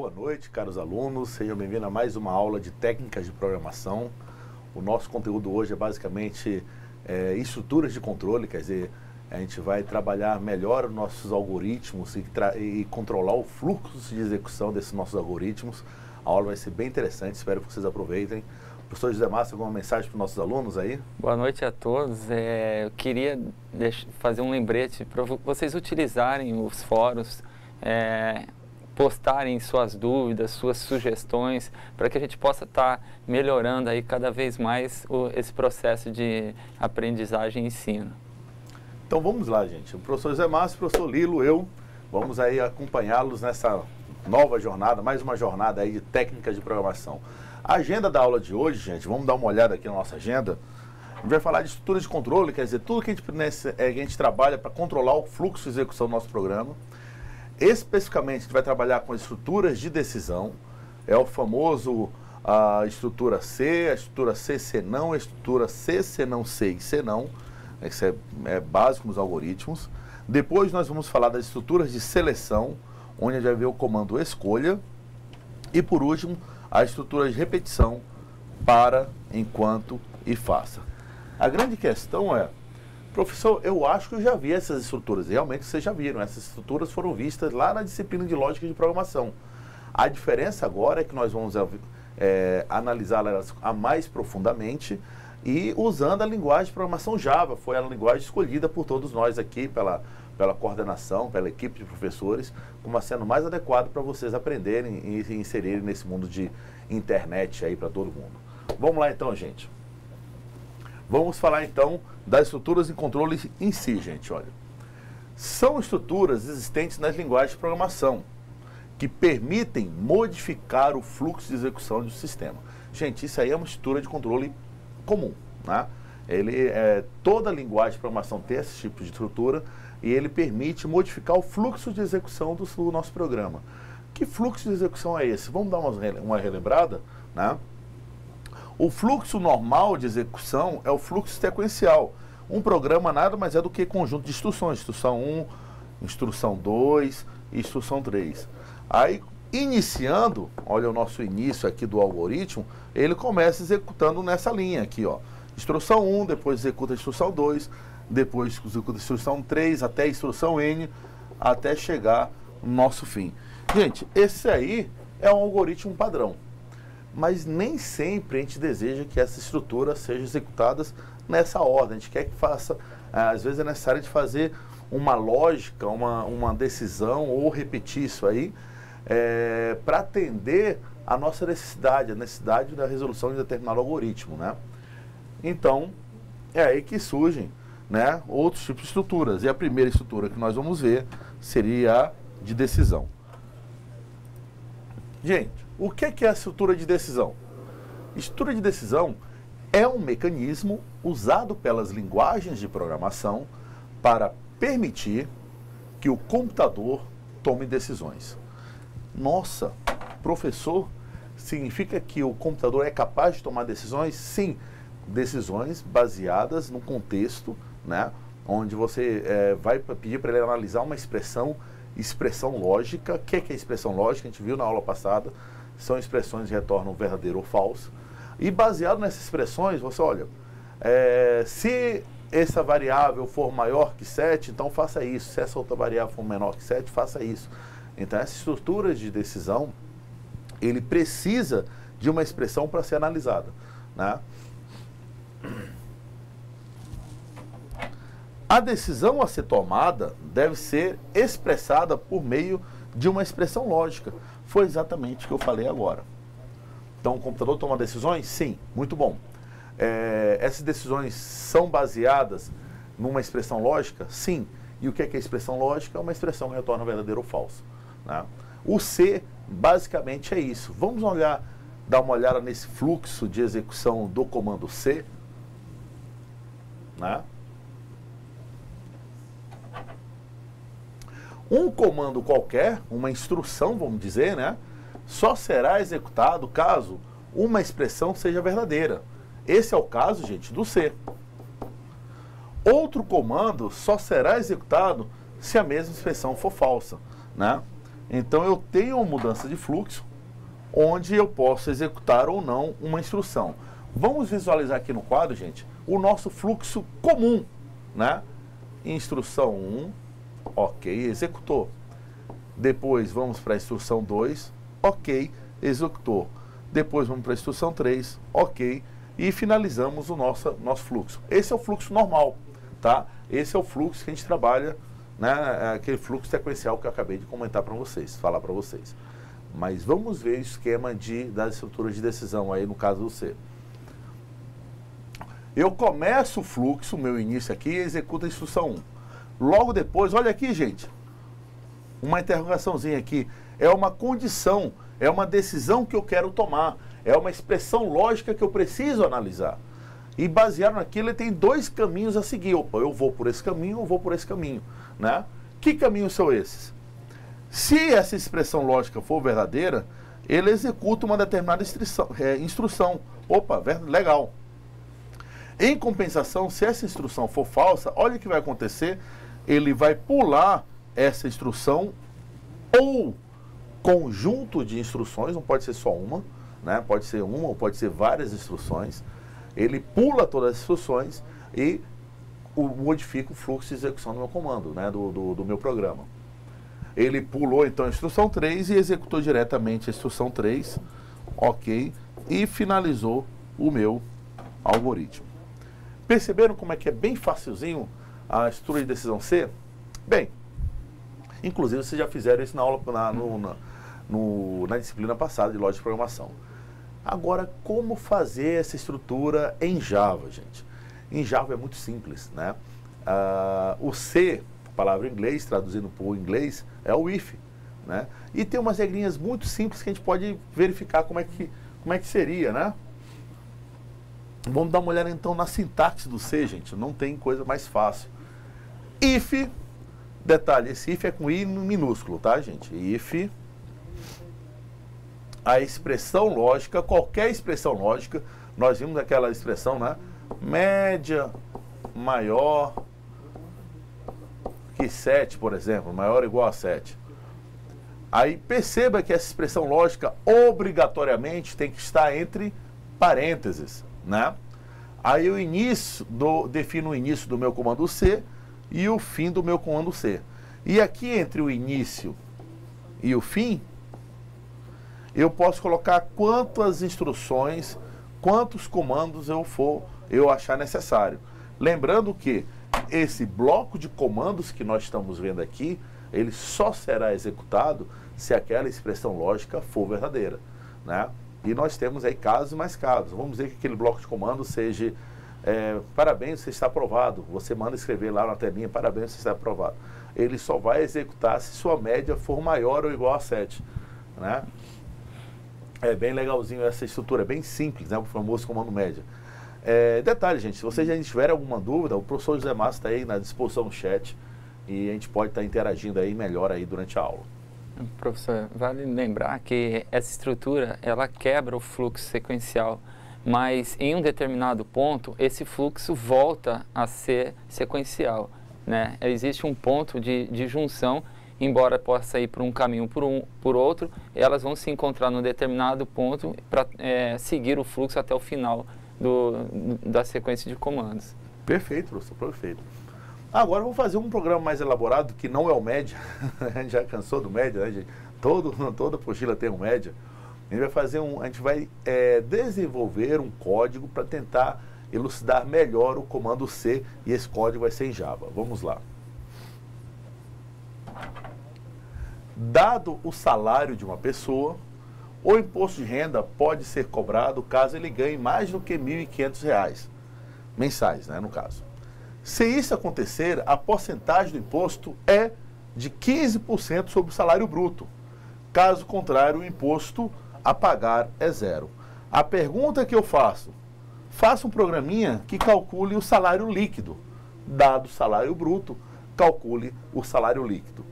Boa noite, caros alunos. Sejam bem-vindos a mais uma aula de técnicas de programação. O nosso conteúdo hoje é basicamente estruturas de controle, quer dizer, a gente vai trabalhar melhor os nossos algoritmos e controlar o fluxo de execução desses nossos algoritmos. A aula vai ser bem interessante, espero que vocês aproveitem. Professor José Márcio, alguma mensagem para os nossos alunos aí? Boa noite a todos. Eu queria fazer um lembrete para vocês utilizarem os fóruns, postarem suas dúvidas, suas sugestões, para que a gente possa estar melhorando aí cada vez mais esse processo de aprendizagem e ensino. Então vamos lá, gente. O professor José Márcio, o professor Lilo, eu, vamos aí acompanhá-los nessa nova jornada, mais uma jornada aí de técnicas de programação. A agenda da aula de hoje, gente, vamos dar uma olhada aqui na nossa agenda. A gente vai falar de estruturas de controle, quer dizer, tudo que a gente trabalha para controlar o fluxo de execução do nosso programa. Especificamente, a gente vai trabalhar com estruturas de decisão, é o famoso a estrutura C, a estrutura C, C não, a estrutura C, C não, C e C não. Isso é básico nos algoritmos. Depois nós vamos falar das estruturas de seleção, onde a gente vai ver o comando escolha. E por último, a estrutura de repetição, para, enquanto e faça. A grande questão é, professor, eu acho que eu já vi essas estruturas. Realmente vocês já viram, essas estruturas foram vistas lá na disciplina de lógica de programação. A diferença agora é que nós vamos analisá-las mais profundamente e usando a linguagem de programação Java. Foi a linguagem escolhida por todos nós aqui, pela coordenação, pela equipe de professores, como sendo mais adequado para vocês aprenderem e se inserirem nesse mundo de internet aí para todo mundo. Vamos lá então, gente. Vamos falar então das estruturas de controle em si, gente, olha. São estruturas existentes nas linguagens de programação que permitem modificar o fluxo de execução do sistema. Gente, isso aí é uma estrutura de controle comum, né? Toda linguagem de programação tem esse tipo de estrutura e ele permite modificar o fluxo de execução do nosso programa. Que fluxo de execução é esse? Vamos dar uma relembrada, né? O fluxo normal de execução é o fluxo sequencial. Um programa nada mais é do que conjunto de instruções, instrução 1, instrução 2 e instrução 3. Aí, iniciando, olha o nosso início aqui do algoritmo, ele começa executando nessa linha aqui, ó. Instrução 1, depois executa a instrução 2, depois executa a instrução 3, até a instrução N, até chegar no nosso fim. Gente, esse aí é um algoritmo padrão, mas nem sempre a gente deseja que essa estrutura seja executada nessa ordem. A gente quer que faça, às vezes é necessário de fazer uma lógica, uma decisão ou repetir isso aí, para atender a nossa necessidade, a necessidade da resolução de determinado algoritmo, né? Então, é aí que surgem, né, outros tipos de estruturas. E a primeira estrutura que nós vamos ver seria a de decisão. Gente, o que é a estrutura de decisão? Estrutura de decisão é um mecanismo usado pelas linguagens de programação para permitir que o computador tome decisões. Nossa, professor, significa que o computador é capaz de tomar decisões? Sim, decisões baseadas no contexto, né, onde você vai pedir para ele analisar uma expressão lógica. O que é expressão lógica? A gente viu na aula passada, são expressões que retornam verdadeiro ou falso. E baseado nessas expressões, você olha, se essa variável for maior que 7, então faça isso. Se essa outra variável for menor que 7, faça isso. Então, essa estrutura de decisão, ele precisa de uma expressão para ser analisada, né? A decisão a ser tomada deve ser expressada por meio de uma expressão lógica. Foi exatamente o que eu falei agora. Então, o computador toma decisões? Sim, muito bom. Essas decisões são baseadas numa expressão lógica? Sim. E o que é a expressão lógica? É uma expressão que retorna verdadeiro ou falso, né? O C, basicamente, é isso. Vamos dar uma olhada nesse fluxo de execução do comando C, né? Um comando qualquer, uma instrução, vamos dizer, né, só será executado caso uma expressão seja verdadeira. Esse é o caso, gente, do C. Outro comando só será executado se a mesma expressão for falsa, né? Então eu tenho uma mudança de fluxo, onde eu posso executar ou não uma instrução. Vamos visualizar aqui no quadro, gente, o nosso fluxo comum, né? Instrução 1, ok, executou. Depois vamos para a instrução 2, ok, executou. Depois vamos para a instrução 3, ok, e finalizamos o nosso fluxo. Esse é o fluxo normal, tá? Esse é o fluxo que a gente trabalha, né? Aquele fluxo sequencial que eu acabei de comentar para vocês, falar para vocês. Mas vamos ver o esquema das estruturas de decisão aí no caso do C. Eu começo o fluxo, meu início aqui, e executo a instrução 1. Logo depois, olha aqui, gente, uma interrogaçãozinha aqui. É uma condição, é uma decisão que eu quero tomar, é uma expressão lógica que eu preciso analisar. E baseado naquilo, ele tem dois caminhos a seguir. Opa, eu vou por esse caminho, eu vou por esse caminho, né? Que caminhos são esses? Se essa expressão lógica for verdadeira, ele executa uma determinada instrução. Opa, legal. Em compensação, se essa instrução for falsa, olha o que vai acontecer. Ele vai pular essa instrução ou conjunto de instruções, não pode ser só uma, né? Pode ser uma ou pode ser várias instruções. Ele pula todas as instruções e modifica o fluxo de execução do meu comando, né? do meu programa. Ele pulou então a instrução 3 e executou diretamente a instrução 3, ok, e finalizou o meu algoritmo. Perceberam como é que é bem facilzinho a estrutura de decisão C? Bem, inclusive vocês já fizeram isso na aula, na disciplina passada de lógica de programação. Agora, como fazer essa estrutura em Java, gente? Em Java é muito simples, né? O C, palavra em inglês, traduzindo para o inglês, é o if, né? E tem umas regrinhas muito simples que a gente pode verificar como é que seria, né? Vamos dar uma olhada então na sintaxe do C, gente. Não tem coisa mais fácil. If, detalhe, esse if é com I minúsculo, tá, gente? If, a expressão lógica, qualquer expressão lógica, nós vimos aquela expressão, né? Média maior que 7, por exemplo, maior ou igual a 7. Aí perceba que essa expressão lógica obrigatoriamente tem que estar entre parênteses, né? Aí eu defino o início do meu comando C e o fim do meu comando C. E aqui entre o início e o fim, eu posso colocar quantas instruções, quantos comandos eu achar necessário. Lembrando que esse bloco de comandos que nós estamos vendo aqui, ele só será executado se aquela expressão lógica for verdadeira, né? E nós temos aí casos e mais casos. Vamos dizer que aquele bloco de comando seja parabéns, você está aprovado. Você manda escrever lá na telinha, parabéns, você está aprovado. Ele só vai executar se sua média for maior ou igual a 7, né? É bem legalzinho essa estrutura, é bem simples, né? O famoso comando média. Detalhe, gente, se vocês já tiverem alguma dúvida, o professor José Márcio está aí na disposição no chat e a gente pode estar interagindo aí melhor aí durante a aula. Professor, vale lembrar que essa estrutura, ela quebra o fluxo sequencial, mas em um determinado ponto, esse fluxo volta a ser sequencial, né? Existe um ponto de junção, embora possa ir por um caminho por outro, elas vão se encontrar num determinado ponto para seguir o fluxo até o final da sequência de comandos. Perfeito, professor, perfeito. Agora vamos fazer um programa mais elaborado, que não é o média. A gente já cansou do média, né, gente? Toda apostila tem um média. A gente vai desenvolver um código para tentar elucidar melhor o comando C, e esse código vai ser em Java. Vamos lá. Dado o salário de uma pessoa, o imposto de renda pode ser cobrado caso ele ganhe mais do que R$ 1.500 mensais, né, no caso. Se isso acontecer, a porcentagem do imposto é de 15% sobre o salário bruto. Caso contrário, o imposto a pagar é zero. A pergunta que eu faço um programinha que calcule o salário líquido. Dado o salário bruto, calcule o salário líquido.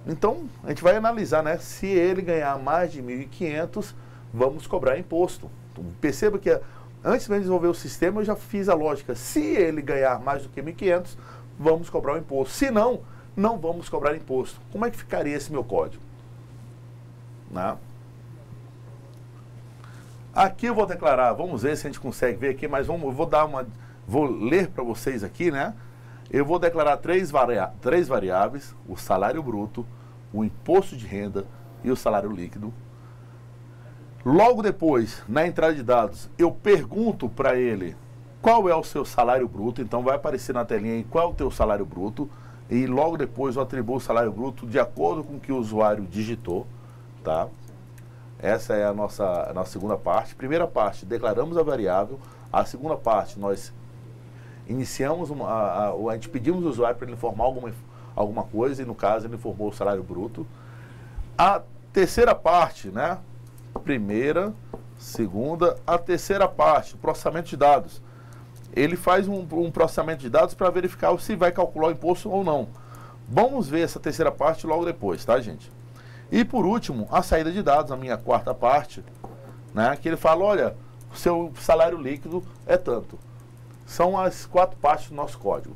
Então, a gente vai analisar, né? Se ele ganhar mais de 1.500, vamos cobrar imposto. Então, perceba que antes de desenvolver o sistema, eu já fiz a lógica. Se ele ganhar mais do que 1.500, vamos cobrar o imposto. Se não, não vamos cobrar imposto. Como é que ficaria esse meu código? né? Aqui eu vou declarar, vamos ver se a gente consegue ver aqui, mas vou ler para vocês aqui, né? Eu vou declarar três variáveis, o salário bruto, o imposto de renda e o salário líquido. Logo depois, na entrada de dados, eu pergunto para ele qual é o seu salário bruto, então vai aparecer na telinha aí qual é o teu salário bruto, e logo depois eu atribuo o salário bruto de acordo com o que o usuário digitou, tá? Essa é a nossa segunda parte. Primeira parte, declaramos a variável. A segunda parte, nós iniciamos, a gente pedimos ao usuário para ele informar alguma coisa, e no caso ele informou o salário bruto. A terceira parte, né? Primeira, segunda, a terceira parte, o processamento de dados. Ele faz um processamento de dados para verificar se vai calcular o imposto ou não. Vamos ver essa terceira parte logo depois, tá, gente? E por último, a saída de dados, a minha quarta parte, né? Que ele fala, olha, o seu salário líquido é tanto. São as 4 partes do nosso código.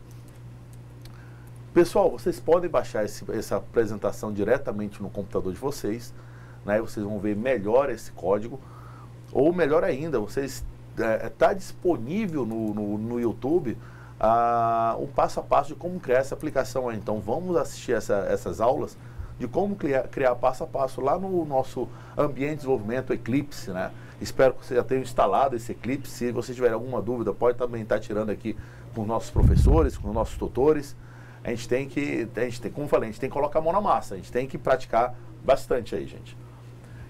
Pessoal, vocês podem baixar essa apresentação diretamente no computador de vocês, né? Vocês vão ver melhor esse código. Ou melhor ainda, está disponível no YouTube o passo a passo de como criar essa aplicação aí. Então vamos assistir essas aulas de como criar passo a passo lá no nosso ambiente de desenvolvimento Eclipse, né? Espero que você já tenha instalado esse Eclipse. Se você tiver alguma dúvida, pode também estar tirando aqui com os nossos professores, com os nossos tutores. A gente tem, como eu falei, a gente tem que colocar a mão na massa, a gente tem que praticar bastante aí, gente.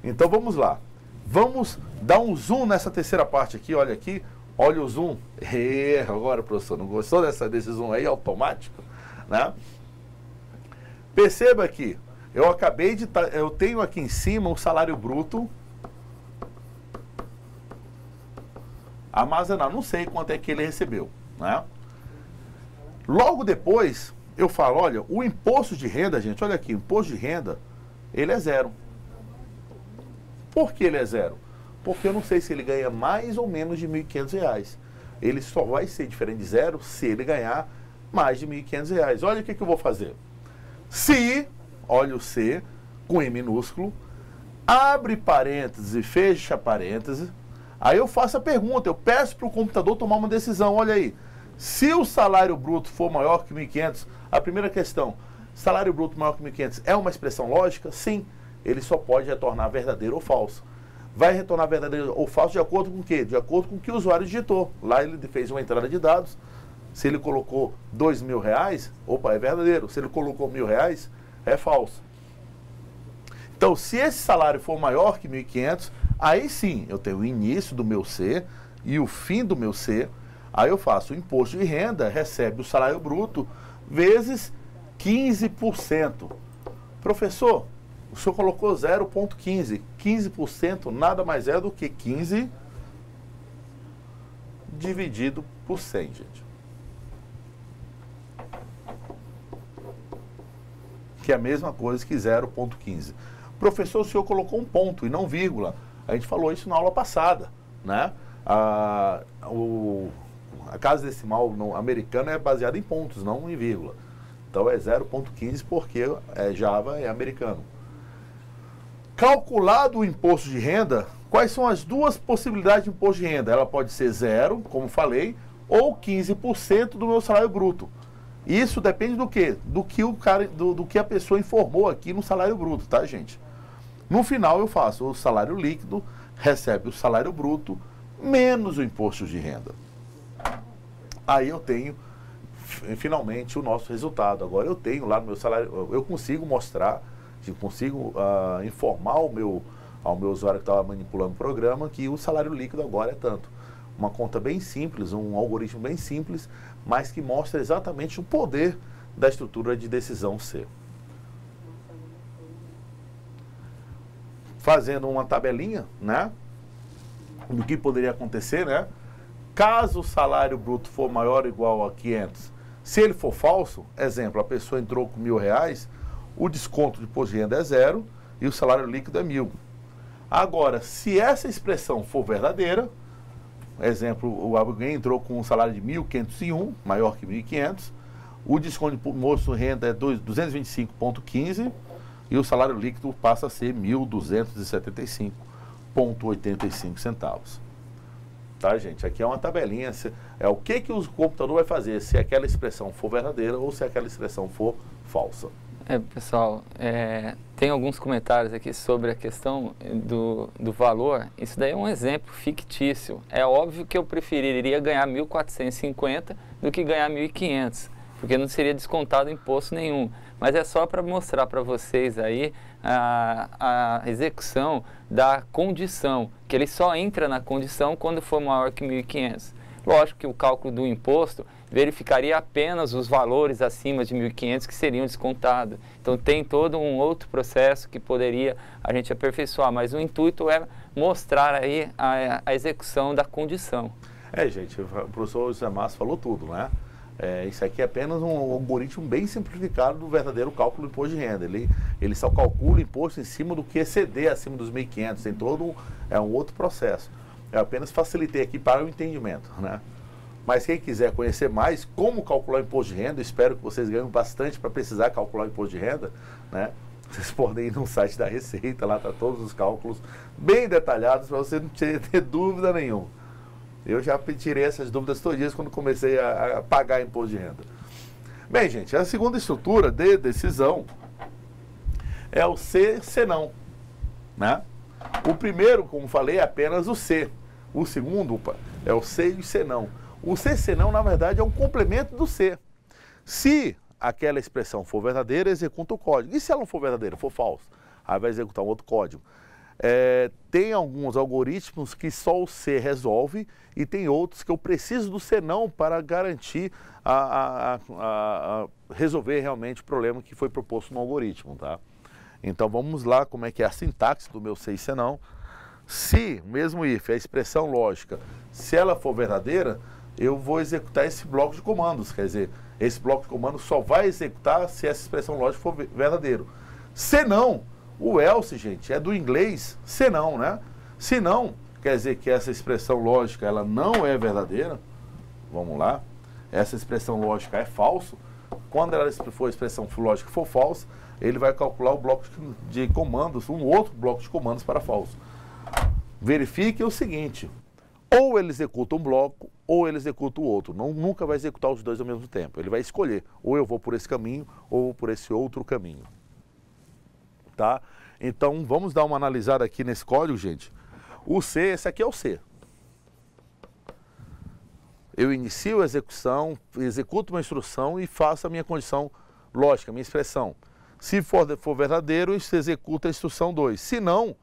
Então vamos lá. Vamos dar um zoom nessa terceira parte aqui, olha aqui, olha o zoom. Agora, professor, não gostou desse zoom aí automático, né? Perceba aqui, eu tenho aqui em cima o salário bruto armazenado, não sei quanto é que ele recebeu, né? Logo depois, eu falo, olha, o imposto de renda, gente, olha aqui, o imposto de renda, ele é 0. Por que ele é 0? Porque eu não sei se ele ganha mais ou menos de R$ 1.500. Ele só vai ser diferente de 0 se ele ganhar mais de R$ 1.500. Olha o que eu vou fazer. Se, olha o C, com E minúsculo, abre parênteses e fecha parênteses, aí eu faço a pergunta, eu peço para o computador tomar uma decisão, olha aí. Se o salário bruto for maior que 1.500, a primeira questão, salário bruto maior que 1.500 é uma expressão lógica? Sim. Ele só pode retornar verdadeiro ou falso. Vai retornar verdadeiro ou falso de acordo com o quê? De acordo com o que o usuário digitou. Lá ele fez uma entrada de dados. Se ele colocou R$2.000, opa, é verdadeiro. Se ele colocou R$1.000, é falso. Então, se esse salário for maior que 1.500, aí sim, eu tenho o início do meu C e o fim do meu C. Aí eu faço o imposto de renda, recebe o salário bruto, vezes 15%. Professor, o senhor colocou 0,15. 15% nada mais é do que 15 dividido por 100, gente. Que é a mesma coisa que 0,15. Professor, o senhor colocou um ponto e não vírgula. A gente falou isso na aula passada, né? A casa decimal americana é baseada em pontos, não em vírgula. Então é 0,15 porque Java é americano. Calculado o imposto de renda, quais são as duas possibilidades de imposto de renda? Ela pode ser 0, como falei, ou 15% do meu salário bruto. Isso depende do quê? Do que a pessoa informou aqui no salário bruto, tá, gente? No final eu faço o salário líquido, recebe o salário bruto, menos o imposto de renda. Aí eu tenho, finalmente, o nosso resultado. Agora eu tenho lá no meu salário, eu consigo mostrar, consigo informar ao meu usuário que estava manipulando o programa que o salário líquido agora é tanto. Uma conta bem simples, um algoritmo bem simples, mas que mostra exatamente o poder da estrutura de decisão C. Fazendo uma tabelinha, né, do que poderia acontecer, né? Caso o salário bruto for maior ou igual a 500, se ele for falso, exemplo, a pessoa entrou com R$1.000, o desconto de imposto de renda é 0 e o salário líquido é 1.000. Agora, se essa expressão for verdadeira, exemplo, alguém entrou com um salário de 1.501, maior que 1.500, o desconto de imposto de renda é 225,15, e o salário líquido passa a ser R$ 1.275,85 centavos. Tá, gente? Aqui é uma tabelinha, é o que o computador vai fazer, se aquela expressão for verdadeira ou se aquela expressão for falsa. Pessoal, tem alguns comentários aqui sobre a questão do valor. Isso daí é um exemplo fictício. É óbvio que eu preferiria ganhar 1.450 do que ganhar 1.500, porque não seria descontado imposto nenhum. Mas é só para mostrar para vocês aí a execução da condição, que ele só entra na condição quando for maior que 1.500. Lógico que o cálculo do imposto verificaria apenas os valores acima de 1.500 que seriam descontados. Então tem todo um outro processo que poderia a gente aperfeiçoar, mas o intuito é mostrar aí a execução da condição. Gente, o professor José Márcio falou tudo, né? Isso aqui é apenas um algoritmo bem simplificado do verdadeiro cálculo do imposto de renda. Ele só calcula o imposto em cima do que exceder acima dos 1.500, tem todo um outro processo. Eu apenas facilitei aqui para o entendimento, né? Mas quem quiser conhecer mais como calcular o imposto de renda, espero que vocês ganhem bastante para precisar calcular o imposto de renda, né? Vocês podem ir no site da Receita, lá está todos os cálculos bem detalhados para você não ter dúvida nenhuma. Eu já tirei essas dúvidas todos os dias quando comecei a pagar imposto de renda. Bem, gente, a segunda estrutura de decisão é o C, senão, né? O primeiro, como falei, é apenas o C. O segundo, é o C e o senão. O C, senão, na verdade, é um complemento do C. Se aquela expressão for verdadeira, executa o código. E se ela não for verdadeira, for falsa? Aí vai executar um outro código. Tem alguns algoritmos que só o C resolve e tem outros que eu preciso do senão para garantir resolver realmente o problema que foi proposto no algoritmo, tá? Então vamos lá como é que é a sintaxe do meu C e senão. Se, mesmo if, a expressão lógica, se ela for verdadeira, eu vou executar esse bloco de comandos, quer dizer, esse bloco de comandos só vai executar se essa expressão lógica for verdadeira. Se não, o else, gente, é do inglês senão, né? Se não, quer dizer que essa expressão lógica ela não é verdadeira. Vamos lá. Essa expressão lógica é falso. Quando ela for a expressão lógica for falsa, ele vai calcular o bloco de comandos, um outro bloco de comandos para falso. Verifique o seguinte, ou ele executa um bloco, ou ele executa o outro. Nunca vai executar os dois ao mesmo tempo. Ele vai escolher, ou eu vou por esse caminho, ou por esse outro caminho. Tá? Então, vamos dar uma analisada aqui nesse código, gente. O C, esse aqui é o C. Eu inicio a execução, executo uma instrução e faço a minha condição lógica, a minha expressão. Se for verdadeiro, isso executa a instrução 2. Se não,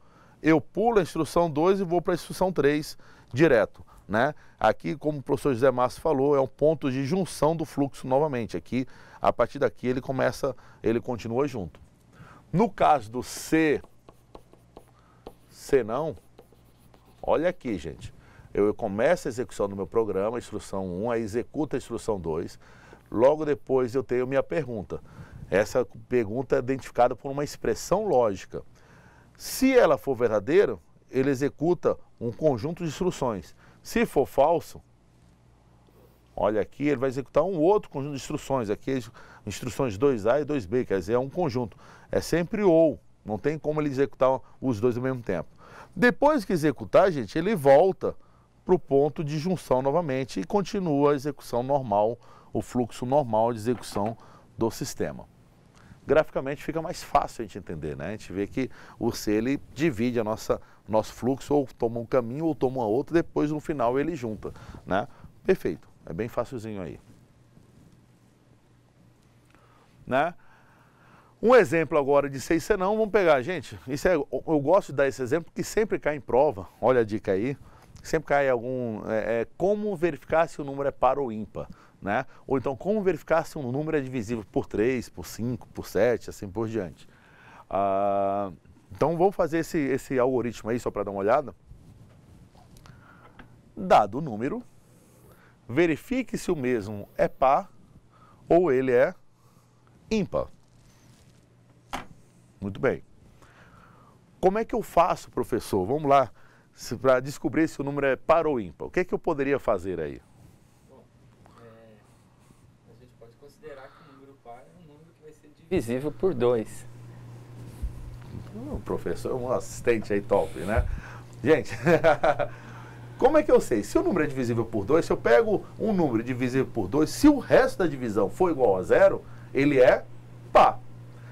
eu pulo a instrução 2 e vou para a instrução 3 direto, né? Aqui, como o professor José Márcio falou, é um ponto de junção do fluxo novamente. Aqui, a partir daqui, ele continua junto. No caso do C, senão, olha aqui, gente. Eu começo a execução do meu programa, instrução 1, aí executa a instrução 2. Logo depois eu tenho minha pergunta. Essa pergunta é identificada por uma expressão lógica. Se ela for verdadeira, ele executa um conjunto de instruções. Se for falso, olha aqui, ele vai executar um outro conjunto de instruções. Aqui, instruções 2A e 2B, quer dizer, é um conjunto. É sempre ou, não tem como ele executar os dois ao mesmo tempo. Depois que executar, gente, ele volta para o ponto de junção novamente e continua a execução normal, o fluxo normal de execução do sistema. Graficamente fica mais fácil a gente entender, né? A gente vê que o C, ele divide nosso fluxo, ou toma um caminho ou toma outro, depois no final ele junta, né? Perfeito, é bem facilzinho aí. Né? Um exemplo agora de C e senão, vamos pegar, gente, eu gosto de dar esse exemplo porque sempre cai em prova, olha a dica aí, sempre cai algum, como verificar se o número é par ou ímpar, né? Ou então, como verificar se um número é divisível por 3, por 5, por 7, assim por diante. Então, vamos fazer esse algoritmo aí, só para dar uma olhada. Dado o número, verifique se o mesmo é par ou ele é ímpar. Muito bem. Como é que eu faço, professor? Vamos lá, para descobrir se o número é par ou ímpar. O que é que eu poderia fazer aí? Bom, a gente pode considerar que o número par é um número que vai ser divisível por 2. O professor é um assistente aí top, né? Gente, como é que eu sei? Se o número é divisível por 2, se eu pego um número divisível por 2, se o resto da divisão for igual a 0, ele é par.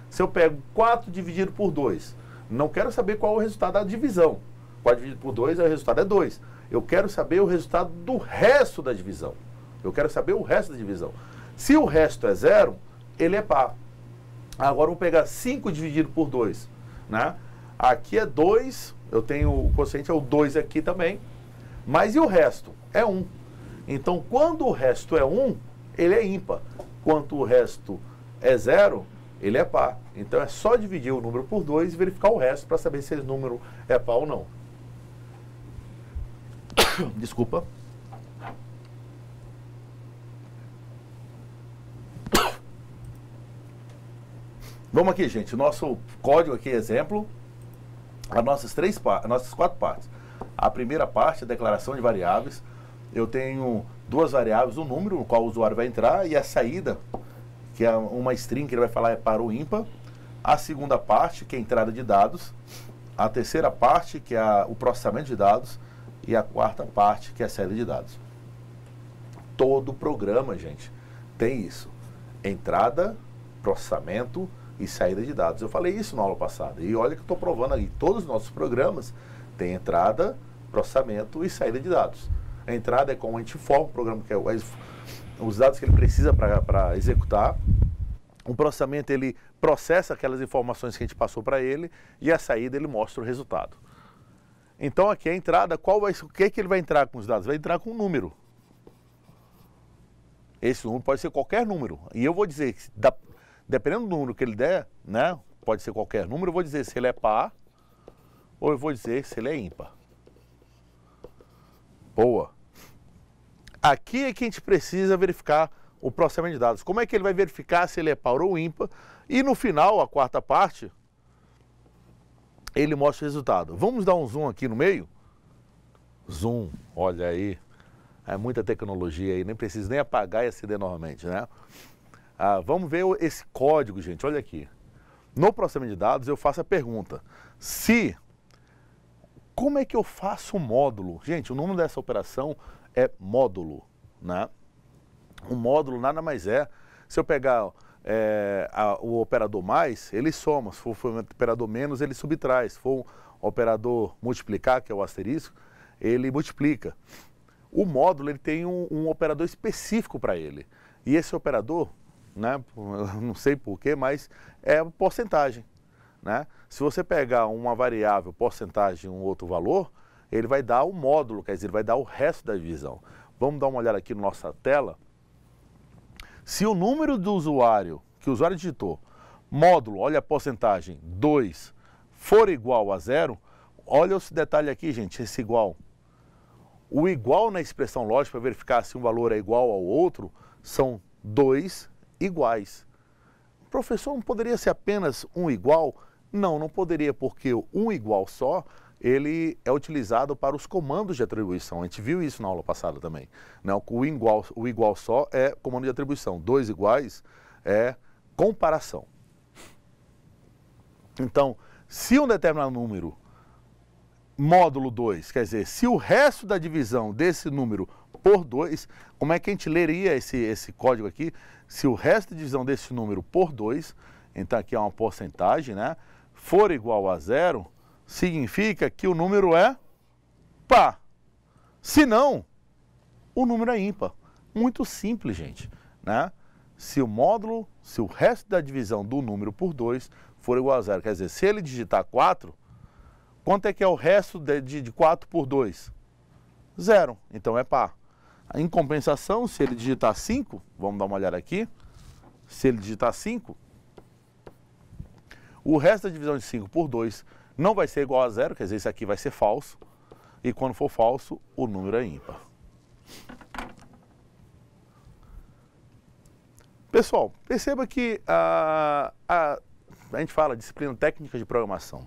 Se eu pego 4 dividido por 2, não quero saber qual é o resultado da divisão. 4 dividido por 2, o resultado é 2. Eu quero saber o resultado do resto da divisão. Eu quero saber o resto da divisão. Se o resto é 0, ele é par. Agora vamos pegar 5 dividido por 2, né? Aqui é 2, eu tenho o quociente é o 2 aqui também, mas e o resto? É 1. Então, quando o resto é 1, ele é ímpar. Quando o resto é 0, ele é par. Então, é só dividir o número por 2 e verificar o resto para saber se esse número é par ou não. Desculpa. Vamos aqui, gente. Nosso código aqui, exemplo, as nossas 4 partes. A primeira parte, a declaração de variáveis. Eu tenho 2 variáveis, o número no qual o usuário vai entrar e a saída, que é uma string que ele vai falar é par ou ímpar. A segunda parte, que é a entrada de dados. A terceira parte, que é o processamento de dados. E a quarta parte, que é a saída de dados. Todo programa, gente, tem isso. Entrada, processamento e saída de dados. Eu falei isso na aula passada. E olha que eu estou provando aqui. Todos os nossos programas têm entrada, processamento e saída de dados. A entrada é como a gente forma o programa, que é os dados que ele precisa para executar. O processamento, ele processa aquelas informações que a gente passou para ele. E a saída, ele mostra o resultado. Então, aqui a entrada, o que ele vai entrar com os dados? Vai entrar com um número. Esse número pode ser qualquer número. E eu vou dizer, dependendo do número que ele der, né, pode ser qualquer número, eu vou dizer se ele é par ou eu vou dizer se ele é ímpar. Boa. Aqui é que a gente precisa verificar o processamento de dados. Como é que ele vai verificar se ele é par ou ímpar? E no final, a quarta parte, ele mostra o resultado. Vamos dar um zoom aqui no meio? Zoom, olha aí. É muita tecnologia aí, nem preciso nem apagar e acender novamente, né? Vamos ver esse código, gente, olha aqui. No processamento de dados, eu faço a pergunta. Como é que eu faço o módulo? Gente, o nome dessa operação é módulo, né? O módulo nada mais é, se eu pegar o operador mais, ele soma. Se for um operador menos, ele subtrai. Se for um operador multiplicar, que é o asterisco, ele multiplica. O módulo, ele tem um operador específico para ele. E esse operador, né, eu não sei porquê, mas é porcentagem, né? Se você pegar uma variável, porcentagem, um outro valor, ele vai dar o módulo, quer dizer, ele vai dar o resto da divisão. Vamos dar uma olhada aqui na nossa tela. Se o número do usuário, que o usuário digitou, módulo, olha a porcentagem, 2, for igual a 0, olha esse detalhe aqui, gente, esse igual. O igual na expressão lógica, para verificar se um valor é igual ao outro, são 2 iguais. Professor, não poderia ser apenas um igual? Não, não poderia, porque o um igual só, ele é utilizado para os comandos de atribuição. A gente viu isso na aula passada também. Não, o igual só é comando de atribuição. 2 iguais é comparação. Então, se um determinado número, módulo 2, quer dizer, se o resto da divisão desse número por 2, como é que a gente leria esse código aqui? Se o resto da divisão desse número por 2, então aqui é uma porcentagem, né? For igual a 0, significa que o número é par. Se não, o número é ímpar. Muito simples, gente, né? Se o resto da divisão do número por 2 for igual a 0, quer dizer, se ele digitar 4, quanto é que é o resto de 4 por 2? 0, então é par. Em compensação, se ele digitar 5, vamos dar uma olhada aqui, se ele digitar 5, o resto da divisão de 5 por 2 não vai ser igual a 0, quer dizer, isso aqui vai ser falso, e quando for falso, o número é ímpar. Pessoal, perceba que a gente fala disciplina técnica de programação.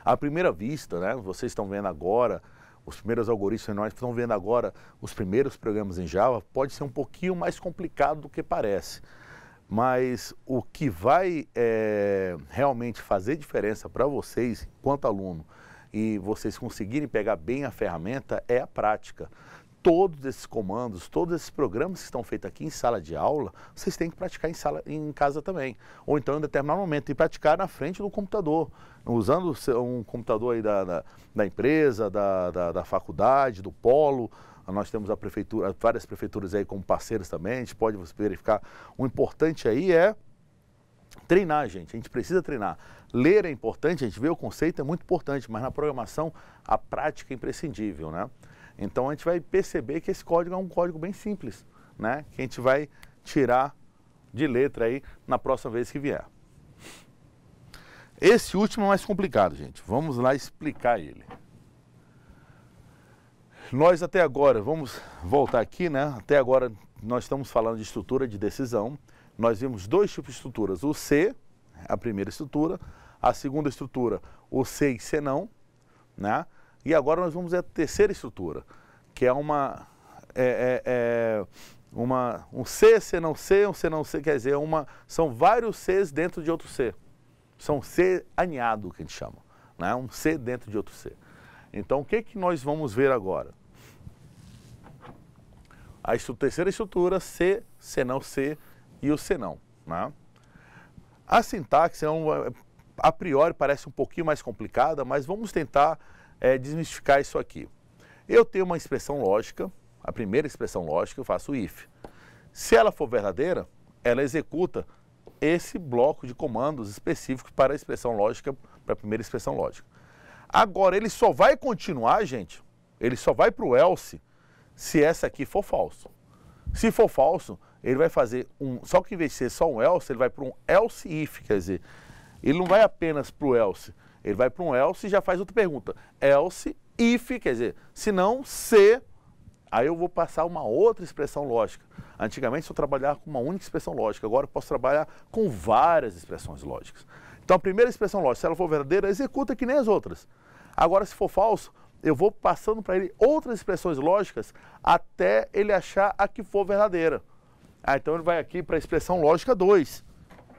À primeira vista, né, vocês estão vendo agora, os primeiros algoritmos, nós estão vendo agora os primeiros programas em Java, pode ser um pouquinho mais complicado do que parece. mas o que vai realmente fazer diferença para vocês, enquanto aluno, e vocês conseguirem pegar bem a ferramenta é a prática. Todos esses comandos, todos esses programas que estão feitos aqui em sala de aula, vocês têm que praticar em casa também. Ou então, em determinado momento, e praticar na frente do computador, usando um computador aí da empresa, da faculdade, do polo. Nós temos a prefeitura, várias prefeituras aí como parceiros também, a gente pode verificar. O importante aí é treinar, gente. A gente precisa treinar. Ler é importante, a gente vê o conceito, é muito importante, mas na programação a prática é imprescindível, né? Então a gente vai perceber que esse código é um código bem simples, né? Que a gente vai tirar de letra aí na próxima vez que vier. Esse último é mais complicado, gente. Vamos lá explicar ele. Nós até agora, vamos voltar aqui, né? Até agora nós estamos falando de estrutura de decisão. Nós vimos dois tipos de estruturas. O C, a primeira estrutura. A segunda estrutura, o C e C não, né? E agora nós vamos ver a terceira estrutura, que é um C, C não C, um C não C, quer dizer, são vários Cs dentro de outro C. São C aninhado, que a gente chama, né? Um C dentro de outro C. Então, o que nós vamos ver agora? A terceira estrutura, C, C não C e o C não, né? A sintaxe a priori parece um pouquinho mais complicada, mas vamos tentar desmistificar isso aqui. Eu tenho uma expressão lógica, a primeira expressão lógica, eu faço if. Se ela for verdadeira, ela executa esse bloco de comandos específicos para a expressão lógica, para a primeira expressão lógica. Agora, ele só vai continuar, gente, ele só vai para o else se essa aqui for falso. Se for falso, ele vai fazer só que em vez de ser só um else, ele vai para um else if, quer dizer, ele não vai apenas para o else, ele vai para um else e já faz outra pergunta. Else if, quer dizer, se não, se, aí eu vou passar uma outra expressão lógica. Antigamente eu trabalhava com uma única expressão lógica, agora eu posso trabalhar com várias expressões lógicas. Então a primeira expressão lógica, se ela for verdadeira, executa que nem as outras. Agora, se for falso, eu vou passando para ele outras expressões lógicas até ele achar a que for verdadeira. Então ele vai aqui para a expressão lógica 2.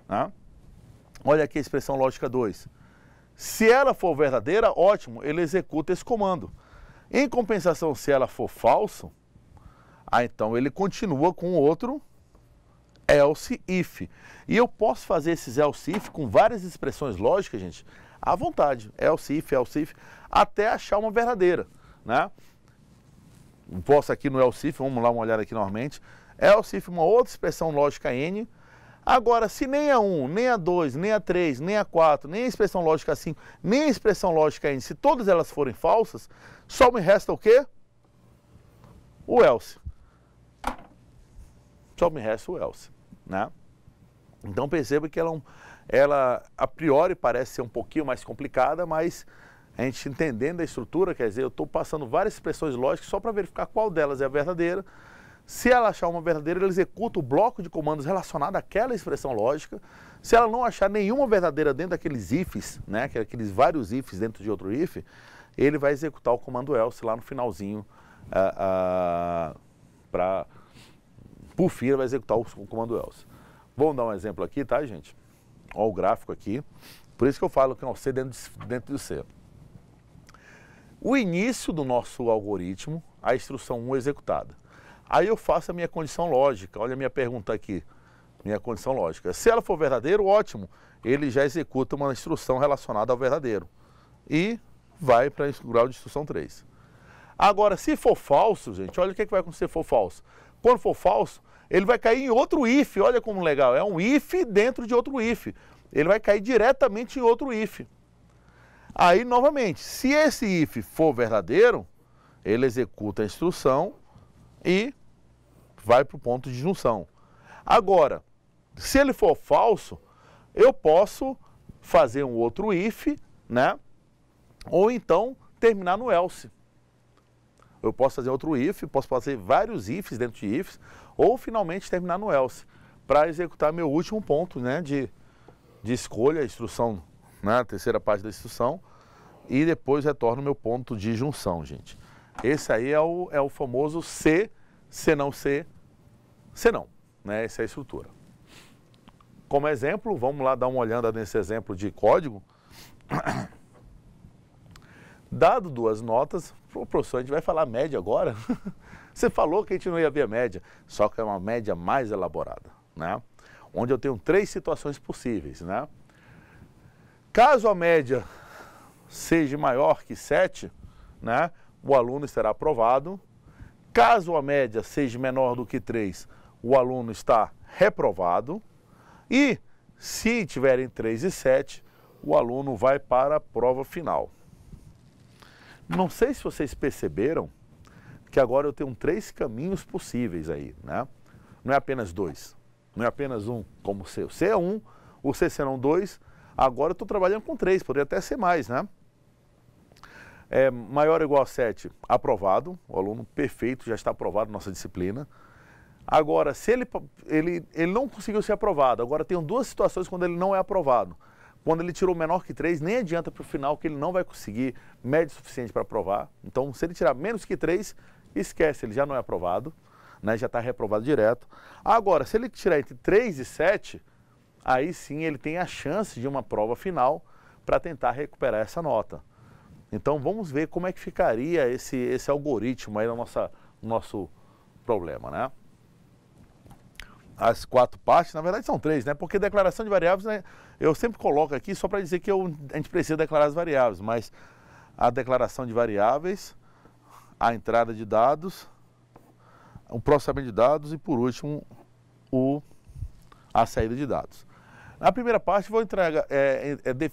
Né? Olha aqui a expressão lógica 2. Se ela for verdadeira, ótimo, ele executa esse comando. Em compensação, se ela for falso, então ele continua com outro else if. E eu posso fazer esses else if com várias expressões lógicas, gente, à vontade. Else if, até achar uma verdadeira, né? Posso aqui no else if, vamos lá uma olhada aqui normalmente. Else if, uma outra expressão lógica N. Agora, se nem a 1, nem a 2, nem a 3, nem a 4, nem a expressão lógica 5, nem a expressão lógica N, se todas elas forem falsas, só me resta o quê? O else. Só me resta o else, né? Então perceba que ela a priori parece ser um pouquinho mais complicada, mas a gente entendendo a estrutura, quer dizer, eu estou passando várias expressões lógicas só para verificar qual delas é a verdadeira. Se ela achar uma verdadeira, ela executa o bloco de comandos relacionado àquela expressão lógica. Se ela não achar nenhuma verdadeira dentro daqueles ifs, né, que é aqueles vários ifs dentro de outro if, ele vai executar o comando else lá no finalzinho, por fim, ele vai executar o comando else. Vamos dar um exemplo aqui, tá, gente? Olha o gráfico aqui. Por isso que eu falo que é um C dentro do C. O início do nosso algoritmo, a instrução 1 executada. Aí eu faço a minha condição lógica. Olha a minha pergunta aqui. Minha condição lógica. Se ela for verdadeiro, ótimo. Ele já executa uma instrução relacionada ao verdadeiro. E vai para o grau de instrução 3. Agora, se for falso, gente, olha o que vai acontecer se for falso. Quando for falso, ele vai cair em outro if. Olha como legal. É um if dentro de outro if. Ele vai cair diretamente em outro if. Aí, novamente, se esse if for verdadeiro, ele executa a instrução e vai para o ponto de junção. Agora, se ele for falso, eu posso fazer um outro if, né? Ou então terminar no else. Eu posso fazer outro if, posso fazer vários ifs dentro de ifs, ou finalmente terminar no else, para executar meu último ponto, né, de escolha, a instrução, né, a terceira parte da instrução, e depois retorno meu ponto de junção, gente. Esse aí é o famoso C, C não C, C não, né, essa é a estrutura. como exemplo, vamos lá dar uma olhada nesse exemplo de código. Dado duas notas, professor, a gente vai falar média agora? Você falou que a gente não ia ver a média, só que é uma média mais elaborada, né? Onde eu tenho 3 situações possíveis, né? Caso a média seja maior que 7, né, o aluno estará aprovado. Caso a média seja menor do que 3, o aluno está reprovado. E se tiverem 3 e 7, o aluno vai para a prova final. Não sei se vocês perceberam que agora eu tenho 3 caminhos possíveis aí, né? Não é apenas 2, não é apenas um, como o C. O C é 1, o C serão 2, agora eu estou trabalhando com 3, poderia até ser mais, né? Maior ou igual a 7, aprovado, o aluno perfeito, já está aprovado na nossa disciplina. Agora, se ele não conseguiu ser aprovado, agora tem 2 situações quando ele não é aprovado. Quando ele tirou menor que 3, nem adianta para o final que ele não vai conseguir média suficiente para aprovar. Então, se ele tirar menos que 3, esquece, ele já não é aprovado, né? Já está reprovado direto. Agora, se ele tirar entre 3 e 7, aí sim ele tem a chance de uma prova final para tentar recuperar essa nota. Então, vamos ver como é que ficaria esse algoritmo aí no nosso problema, né? As 4 partes, na verdade são 3, né? Porque declaração de variáveis, né, eu sempre coloco aqui só para dizer que a gente precisa declarar as variáveis, mas a declaração de variáveis, a entrada de dados, o processamento de dados e, por último, a saída de dados. Na primeira parte, vou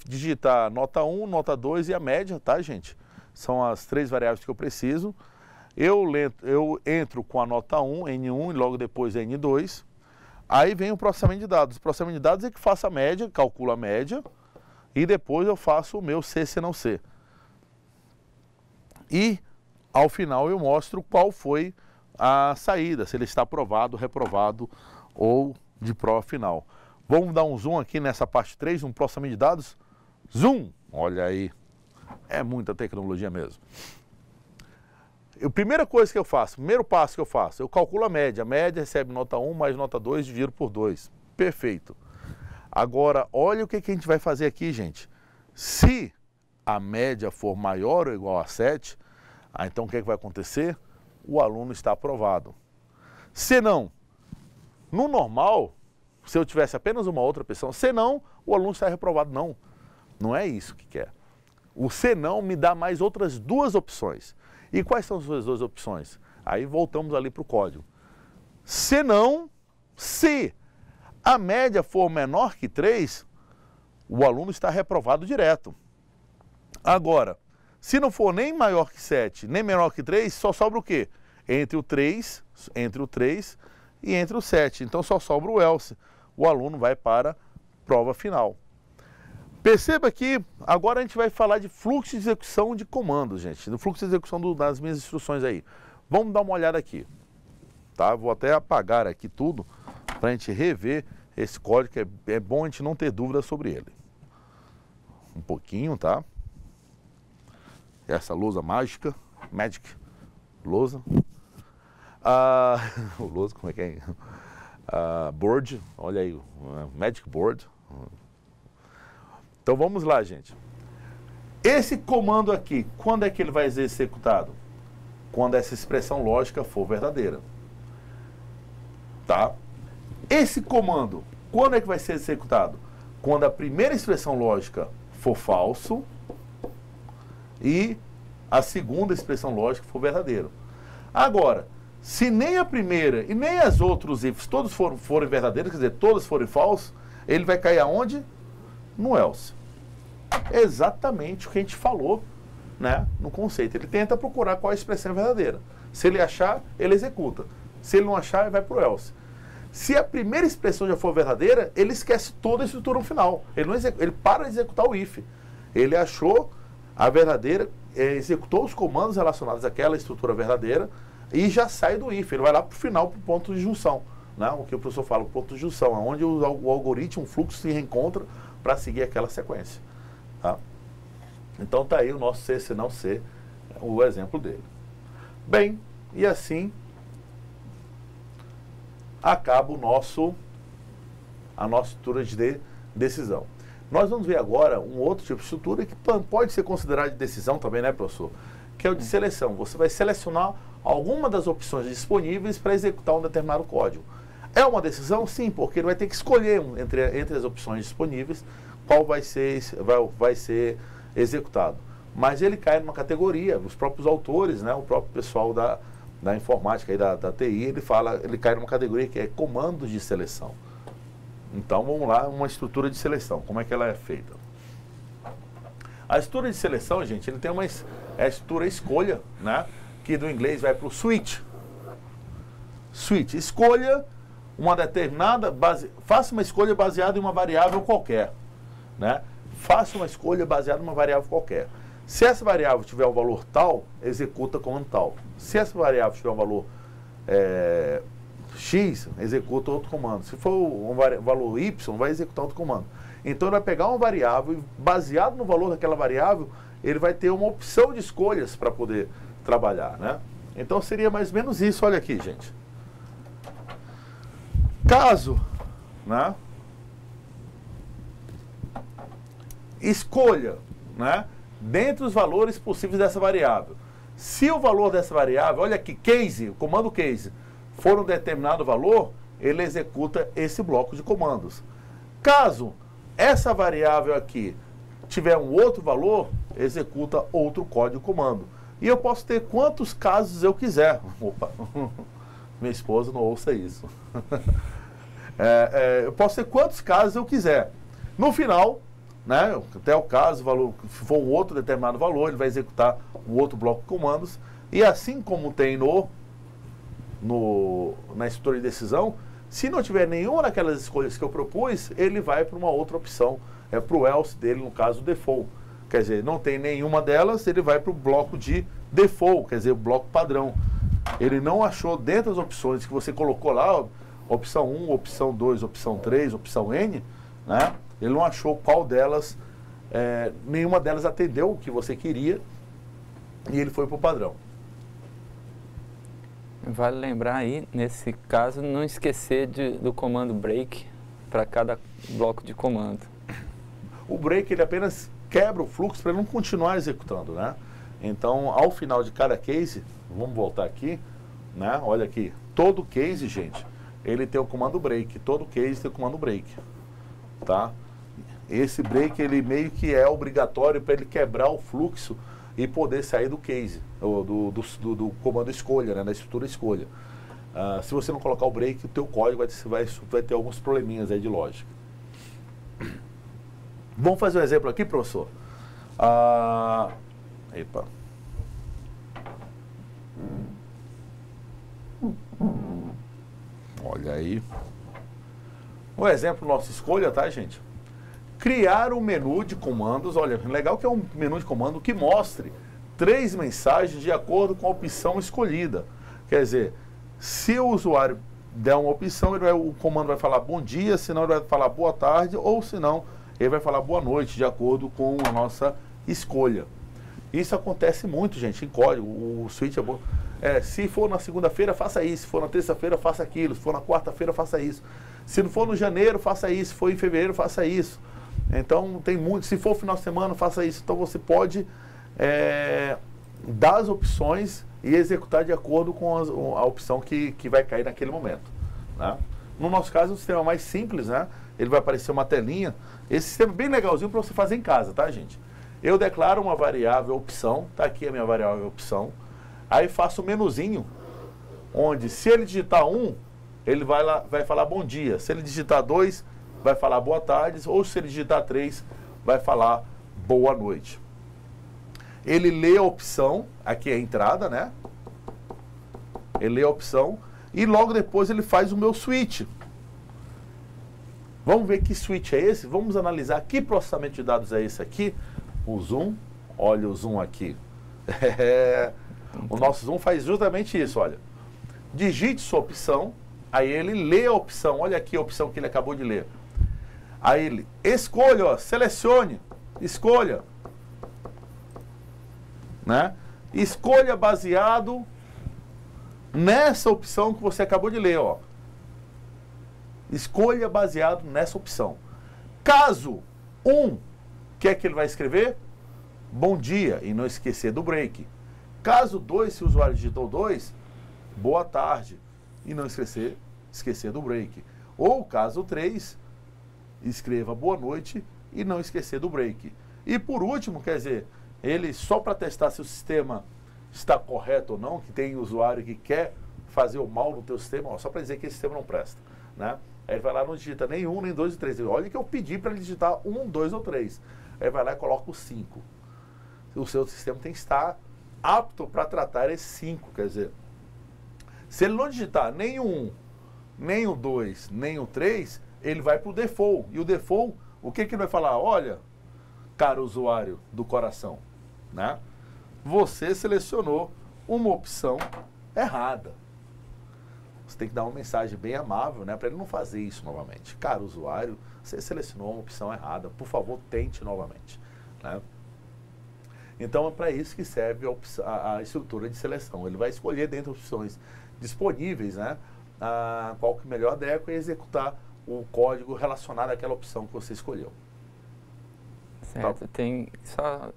digitar nota 1, nota 2 e a média, tá, gente? São as 3 variáveis que eu preciso. Eu entro com a nota 1, N1, e logo depois N2. Aí vem o processamento de dados. O processamento de dados é que faço a média, calculo a média, e depois eu faço o meu C, se não C. E, ao final, eu mostro qual foi a saída, se ele está aprovado, reprovado ou de prova final. Vamos dar um zoom aqui nessa parte 3, um processamento de dados. Zoom! Olha aí, é muita tecnologia mesmo. A primeira coisa que eu faço, primeiro passo que eu faço, eu calculo a média. A média recebe nota 1 mais nota 2, dividido por 2. Perfeito. Agora, olha o que a gente vai fazer aqui, gente. Se a média for maior ou igual a 7, então o que vai acontecer? O aluno está aprovado. Se não, no normal, se eu tivesse apenas uma outra opção, se não, o aluno está reprovado. Não, não é isso que quer. O se não me dá mais outras 2 opções. E quais são as 2 opções? Aí voltamos ali para o código. Se não, se a média for menor que 3, o aluno está reprovado direto. Agora, se não for nem maior que 7, nem menor que 3, só sobra o quê? Entre o 3 e entre o 7. Então só sobra o else. O aluno vai para a prova final. Perceba que agora a gente vai falar de fluxo de execução de comandos, gente. Do fluxo de execução das minhas instruções aí. Vamos dar uma olhada aqui. Tá? Vou até apagar aqui tudo para a gente rever esse código, que é bom a gente não ter dúvida sobre ele. Um pouquinho, tá? Essa lousa mágica, Magic, lousa. O lousa, como é que é? Board, olha aí, Magic Board. Então vamos lá, gente. Esse comando aqui, quando é que ele vai ser executado? Quando essa expressão lógica for verdadeira. Tá? Esse comando, quando é que vai ser executado? Quando a primeira expressão lógica for falso e a segunda expressão lógica for verdadeiro. Agora, se nem a primeira e nem as outros ifs todos forem verdadeiros, quer dizer, todos forem falsos, ele vai cair aonde? No else. Exatamente o que a gente falou, né, no conceito. Ele tenta procurar qual é a expressão verdadeira. Se ele achar, ele executa. Se ele não achar, ele vai para o else. Se a primeira expressão já for verdadeira, ele esquece toda a estrutura no final. Ele para de executar o if. Ele achou a verdadeira, executou os comandos relacionados àquela estrutura verdadeira e já sai do if. Ele vai lá para o final, para o ponto de junção. Né? O que o professor fala, o ponto de junção, onde o algoritmo, o fluxo se reencontra para seguir aquela sequência. Tá? Então tá aí o nosso C, se não C, o exemplo dele. Bem, e assim acaba a nossa estrutura de decisão. Nós vamos ver agora um outro tipo de estrutura que pode ser considerado de decisão também, né, professor? Que é o de seleção. Você vai selecionar alguma das opções disponíveis para executar um determinado código. É uma decisão? Sim, porque ele vai ter que escolher entre as opções disponíveis qual vai ser executado. Mas ele cai numa categoria, os próprios autores, né, o próprio pessoal da informática e da TI, ele cai numa categoria que é comandos de seleção. Então, vamos lá, uma estrutura de seleção. Como é que ela é feita? A estrutura de seleção, gente, ele tem a estrutura escolha, né? Que do inglês vai para o switch. Switch, escolha uma determinada, faça uma escolha baseada em uma variável qualquer, né? Faça uma escolha baseada em uma variável qualquer. Se essa variável tiver um valor tal, executa comando tal. Se essa variável tiver um valor X, executa outro comando. Se for um valor Y, vai executar outro comando. Então ele vai pegar uma variável e, baseado no valor daquela variável, ele vai ter uma opção de escolhas para poder trabalhar, né? Então seria mais ou menos isso, olha aqui, gente. Caso, né, escolha, né, dentre os valores possíveis dessa variável. Se o valor dessa variável, olha aqui, case, o comando case, for um determinado valor, ele executa esse bloco de comandos. Caso essa variável aqui tiver um outro valor, executa outro código comando. E eu posso ter quantos casos eu quiser. Opa, minha esposa não ouça isso. Eu posso ter quantos casos eu quiser. No final, né, até o caso, valor, se for um outro determinado valor, ele vai executar um outro bloco de comandos. E assim como tem na estrutura de decisão, se não tiver nenhuma daquelas escolhas que eu propus, ele vai para uma outra opção, para o else dele, no caso, default. Quer dizer, não tem nenhuma delas, ele vai para o bloco de default, quer dizer, o bloco padrão. Ele não achou dentro das opções que você colocou lá, opção 1, opção 2, opção 3, opção N, né? Ele não achou qual delas, nenhuma delas atendeu o que você queria, e ele foi para o padrão. Vale lembrar aí, nesse caso, não esquecer do comando break para cada bloco de comando. O break, ele apenas quebra o fluxo para ele não continuar executando, né? Então, ao final de cada case, vamos voltar aqui, né? Olha aqui, todo case, gente, ele tem o comando break, todo case tem o comando break, tá? Esse break, ele meio que é obrigatório para ele quebrar o fluxo e poder sair do case, do comando escolha, né, da estrutura escolha. Se você não colocar o break, o teu código vai ter alguns probleminhas aí de lógica. Vamos fazer um exemplo aqui, professor? Epa. Olha aí. Um exemplo nossa escolha, tá, gente? Criar um menu de comandos. Olha, legal que é um menu de comando que mostre 3 mensagens de acordo com a opção escolhida. Quer dizer, se o usuário der uma opção, o comando vai falar bom dia, senão ele vai falar boa tarde, ou senão ele vai falar boa noite, de acordo com a nossa escolha. Isso acontece muito, gente, em código. O switch é bom. Se for na segunda-feira, faça isso. Se for na terça-feira, faça aquilo. Se for na quarta-feira, faça isso. Se não for no janeiro, faça isso. Se for em fevereiro, faça isso. Então, tem muito. Se for final de semana, faça isso. Então, você pode dar as opções e executar de acordo com a opção que vai cair naquele momento, né? No nosso caso, é um sistema mais simples, né? Ele vai aparecer uma telinha. Esse sistema é bem legalzinho para você fazer em casa, tá, gente? Eu declaro uma variável opção. Tá aqui a minha variável opção. Aí faço um menuzinho, onde se ele digitar 1, ele vai falar bom dia. Se ele digitar 2, vai falar boa tarde. Ou se ele digitar 3, vai falar boa noite. Ele lê a opção, aqui é a entrada, né? Ele lê a opção e logo depois ele faz o meu switch. Vamos ver que switch é esse? Vamos analisar que processamento de dados é esse aqui. O zoom, olha o zoom aqui. O nosso zoom faz justamente isso, olha. Digite sua opção, aí ele lê a opção, olha aqui a opção que ele acabou de ler. Aí ele escolha, ó, selecione, escolha. Né? Escolha baseado nessa opção que você acabou de ler, ó. Escolha baseado nessa opção. Caso 1, o que é que ele vai escrever? Bom dia, e não esquecer do break. Caso 2, se o usuário digitou 2, boa tarde, e não esquecer do break. Ou caso 3, escreva boa noite e não esquecer do break. E por último, quer dizer, ele só para testar se o sistema está correto ou não, que tem usuário que quer fazer o mal no teu sistema, ó, só para dizer que esse sistema não presta, né? Aí ele vai lá, não digita nem 1, nem 2 e 3. Olha que eu pedi para ele digitar 1, 2 ou 3. Aí vai lá e coloca o 5. O seu sistema tem que estar apto para tratar esse 5, quer dizer, se ele não digitar nem o 1, nem o 2, nem o 3, ele vai para o default. E o default, o que ele vai falar? Olha, cara usuário do coração, né? Você selecionou uma opção errada. Você tem que dar uma mensagem bem amável, né, para ele não fazer isso novamente. Cara usuário, você selecionou uma opção errada, por favor, tente novamente, né? Então é para isso que serve a estrutura de seleção. Ele vai escolher dentre as opções disponíveis, né, qual que melhor adequa e executar o código relacionado àquela opção que você escolheu. Certo, tá. Tem só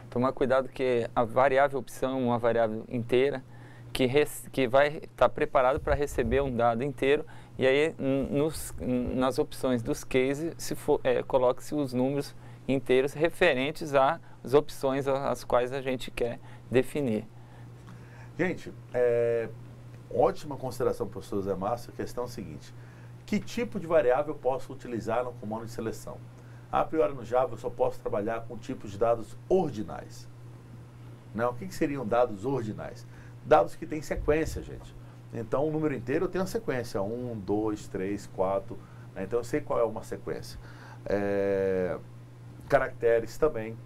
tomar cuidado que a variável opção é uma variável inteira que vai estar preparado para receber um dado inteiro, e aí nas opções dos cases coloque-se os números inteiros referentes às opções às quais a gente quer definir. Gente, ótima consideração, professor Zé Márcio. A questão é a seguinte: que tipo de variável eu posso utilizar no comando de seleção? A priori no Java eu só posso trabalhar com tipos de dados ordinais. Não, o que seriam dados ordinais? Dados que têm sequência, gente. Então o número inteiro tem uma sequência, 1, 2, 3, 4, né? Então eu sei qual é uma sequência. Caracteres também.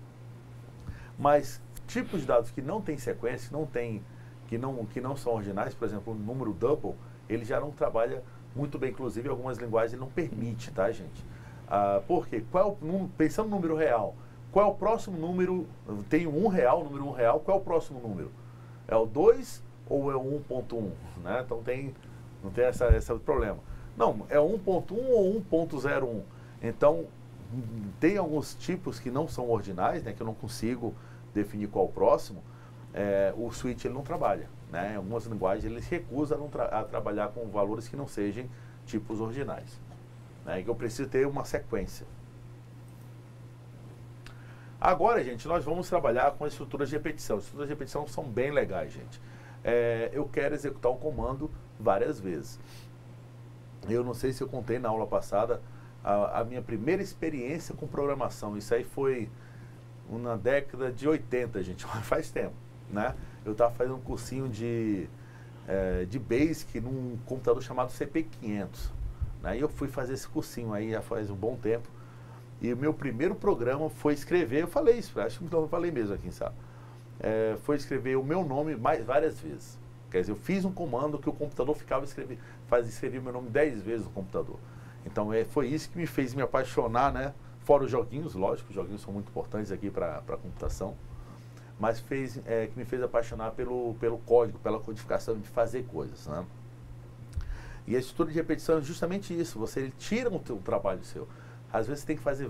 Mas tipos de dados que não têm sequência, que não são ordinais, por exemplo, o número double, ele já não trabalha muito bem, inclusive em algumas linguagens ele não permite, tá, gente? Por quê? Pensando no número real, qual é o próximo número? Tem o 1 real, número 1 real, qual é o próximo número? É o 2 ou é o 1.1? Né? Então não tem esse problema. Não, é 1.1 ou 1.01. Então, tem alguns tipos que não são ordinais, né, que eu não consigo definir qual o próximo. O switch ele não trabalha, né? Em algumas linguagens ele se recusa a trabalhar com valores que não sejam tipos ordinais, né? Que eu preciso ter uma sequência. Agora, gente, nós vamos trabalhar com estruturas de repetição. As estruturas de repetição são bem legais, gente. Eu quero executar um comando várias vezes. Eu não sei se eu contei na aula passada a minha primeira experiência com programação. Isso aí foi na década de 80, gente, faz tempo, né? Eu estava fazendo um cursinho de Basic num computador chamado CP500, né? E eu fui fazer esse cursinho aí já faz um bom tempo. E o meu primeiro programa foi escrever, eu falei isso, acho que eu falei mesmo aqui, sabe? Foi escrever o meu nome várias vezes. Quer dizer, eu fiz um comando que o computador escrevia meu nome 10 vezes no computador. Então foi isso que me fez me apaixonar, né? Fora os joguinhos, lógico, os joguinhos são muito importantes aqui para a computação. Mas que me fez apaixonar pelo código, pela codificação de fazer coisas, né? E a estrutura de repetição é justamente isso, ele tira o trabalho seu. Às vezes você tem que fazer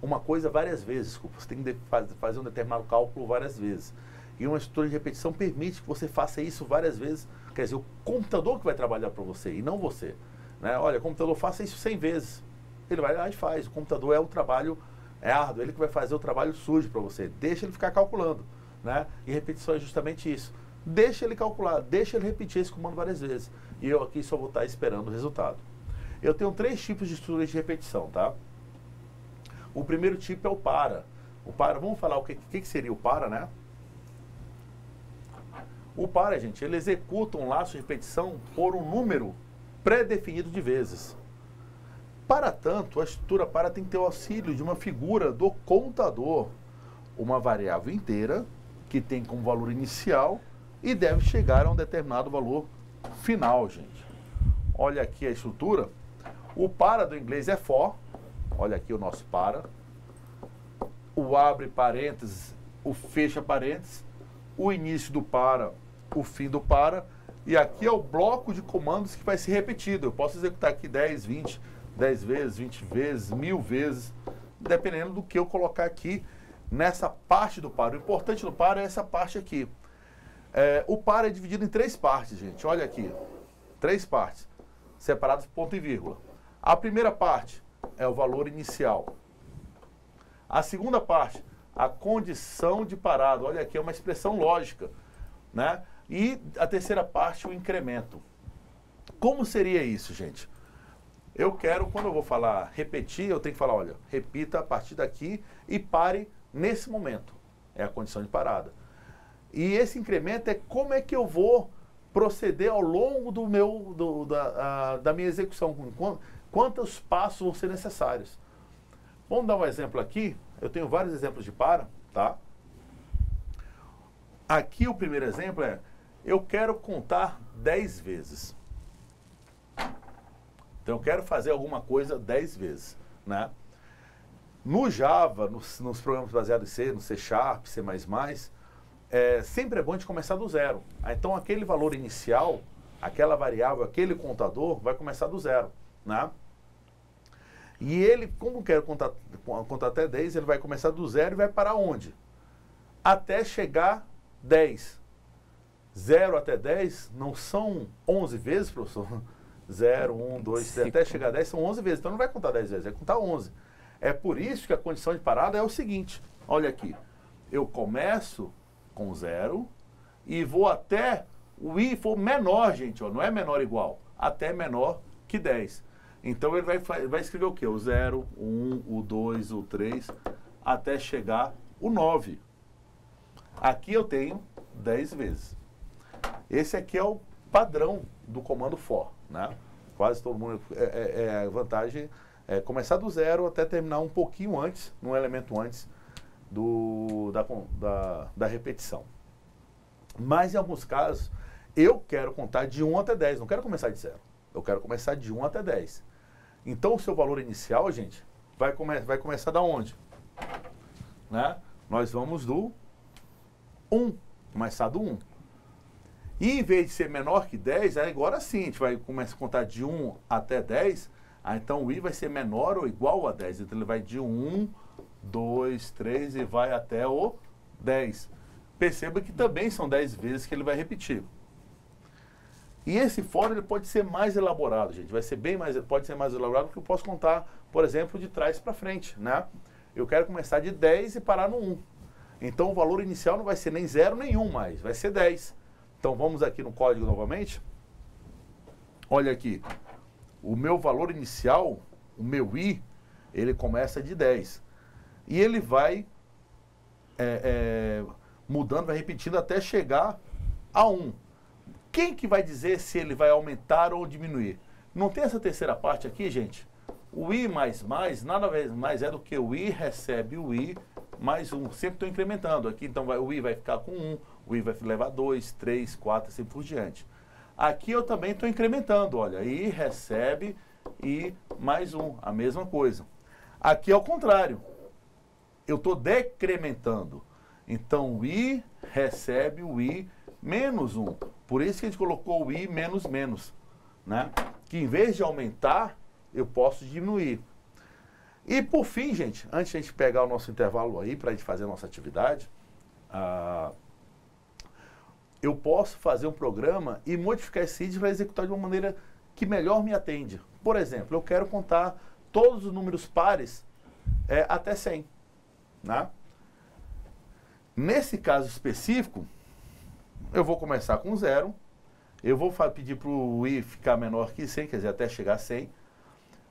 uma coisa várias vezes, você tem que fazer um determinado cálculo várias vezes. E uma estrutura de repetição permite que você faça isso várias vezes, quer dizer, o computador que vai trabalhar para você e não você, né? Olha, o computador faça isso 100 vezes, ele vai lá e faz. O computador é árduo, ele que vai fazer o trabalho sujo para você, deixa ele ficar calculando, né? E repetição é justamente isso, deixa ele calcular, deixa ele repetir esse comando várias vezes, e eu aqui só vou estar esperando o resultado. Eu tenho 3 tipos de estruturas de repetição, tá? O primeiro tipo é o para. O para, vamos falar o que seria o para, né? O para, gente, ele executa um laço de repetição por um número pré-definido de vezes. Para tanto, a estrutura para tem que ter o auxílio de uma figura do contador, uma variável inteira que tem como valor inicial e deve chegar a um determinado valor final, gente. Olha aqui a estrutura. O para do inglês é for. Olha aqui o nosso para. O abre parênteses, o fecha parênteses, o início do para, o fim do para, E aqui é o bloco de comandos que vai ser repetido. Eu posso executar aqui 10, 20, 10 vezes, 20 vezes, 1000 vezes, dependendo do que eu colocar aqui nessa parte do par. O importante do par é essa parte aqui. O par é dividido em 3 partes, gente. Olha aqui. 3 partes, separadas por ponto e vírgula. A primeira parte é o valor inicial. A segunda parte, a condição de parada. Olha aqui, é uma expressão lógica, né? E a terceira parte, o incremento. Como seria isso, gente? Eu quero, quando eu vou falar repetir, eu tenho que falar, olha, repita a partir daqui e pare nesse momento. É a condição de parada. E esse incremento é como é que eu vou proceder ao longo da minha execução. Quantos passos vão ser necessários. Vamos dar um exemplo aqui. Eu tenho vários exemplos de para, tá? Aqui o primeiro exemplo é, eu quero contar 10 vezes. Então eu quero fazer alguma coisa 10 vezes, né? No Java, nos programas baseados em C, no C Sharp, C++, sempre é bom de começar do zero. Então aquele valor inicial, aquela variável, aquele contador, vai começar do zero, né? E ele, como quer contar até 10, ele vai começar do zero e vai parar onde? Até chegar 10. 0 até 10 não são 11 vezes, professor? 0, 1, 2, 3, até chegar a 10 são 11 vezes. Então não vai contar 10 vezes, vai contar 11. É por isso que a condição de parada é o seguinte. Olha aqui. Eu começo com 0 e vou até o i for menor, gente. Ó, não é menor ou igual. Até menor que 10. Então ele vai escrever o quê? O 0, o 1, o 2, o 3, até chegar o 9. Aqui eu tenho 10 vezes. Esse aqui é o padrão do comando for, né? Quase todo mundo, a vantagem é começar do zero até terminar um pouquinho antes, num elemento antes da repetição. Mas em alguns casos, eu quero contar de 1 até 10, não quero começar de 0. Eu quero começar de 1 até 10. Então o seu valor inicial, gente, vai começar da onde? Né? Nós vamos do 1, começar do 1. E em vez de ser menor que 10, agora sim, a gente vai começar a contar de 1 até 10, então o i vai ser menor ou igual a 10. Então ele vai de 1, 2, 3 e vai até o 10. Perceba que também são 10 vezes que ele vai repetir. E esse for ele pode ser mais elaborado, gente. Pode ser mais elaborado porque eu posso contar, por exemplo, de trás para frente, né? Eu quero começar de 10 e parar no 1. Então o valor inicial não vai ser nem 0 nem 1 mais, vai ser 10. Então vamos aqui no código novamente. Olha aqui. O meu valor inicial, o meu i, ele começa de 10. E ele vai mudando, vai repetindo até chegar a 1. Quem que vai dizer se ele vai aumentar ou diminuir? Não tem essa terceira parte aqui, gente? O i mais nada mais é do que o i recebe o i mais 1. Sempre estou incrementando aqui, então o i vai ficar com 1, o i vai levar 2, 3, 4, assim por diante. Aqui eu também estou incrementando, olha, i recebe i mais 1, a mesma coisa. Aqui é o contrário, eu estou decrementando. Então o i recebe o i menos 1. Por isso que a gente colocou o i menos menos, né? Que em vez de aumentar, eu posso diminuir. E por fim, gente, antes de a gente pegar o nosso intervalo aí, para a gente fazer a nossa atividade, eu posso fazer um programa e modificar esse índice para executar de uma maneira que melhor me atende. Por exemplo, eu quero contar todos os números pares até 100, né? Nesse caso específico, eu vou começar com 0, eu vou pedir para o i ficar menor que 100, quer dizer, até chegar a 100.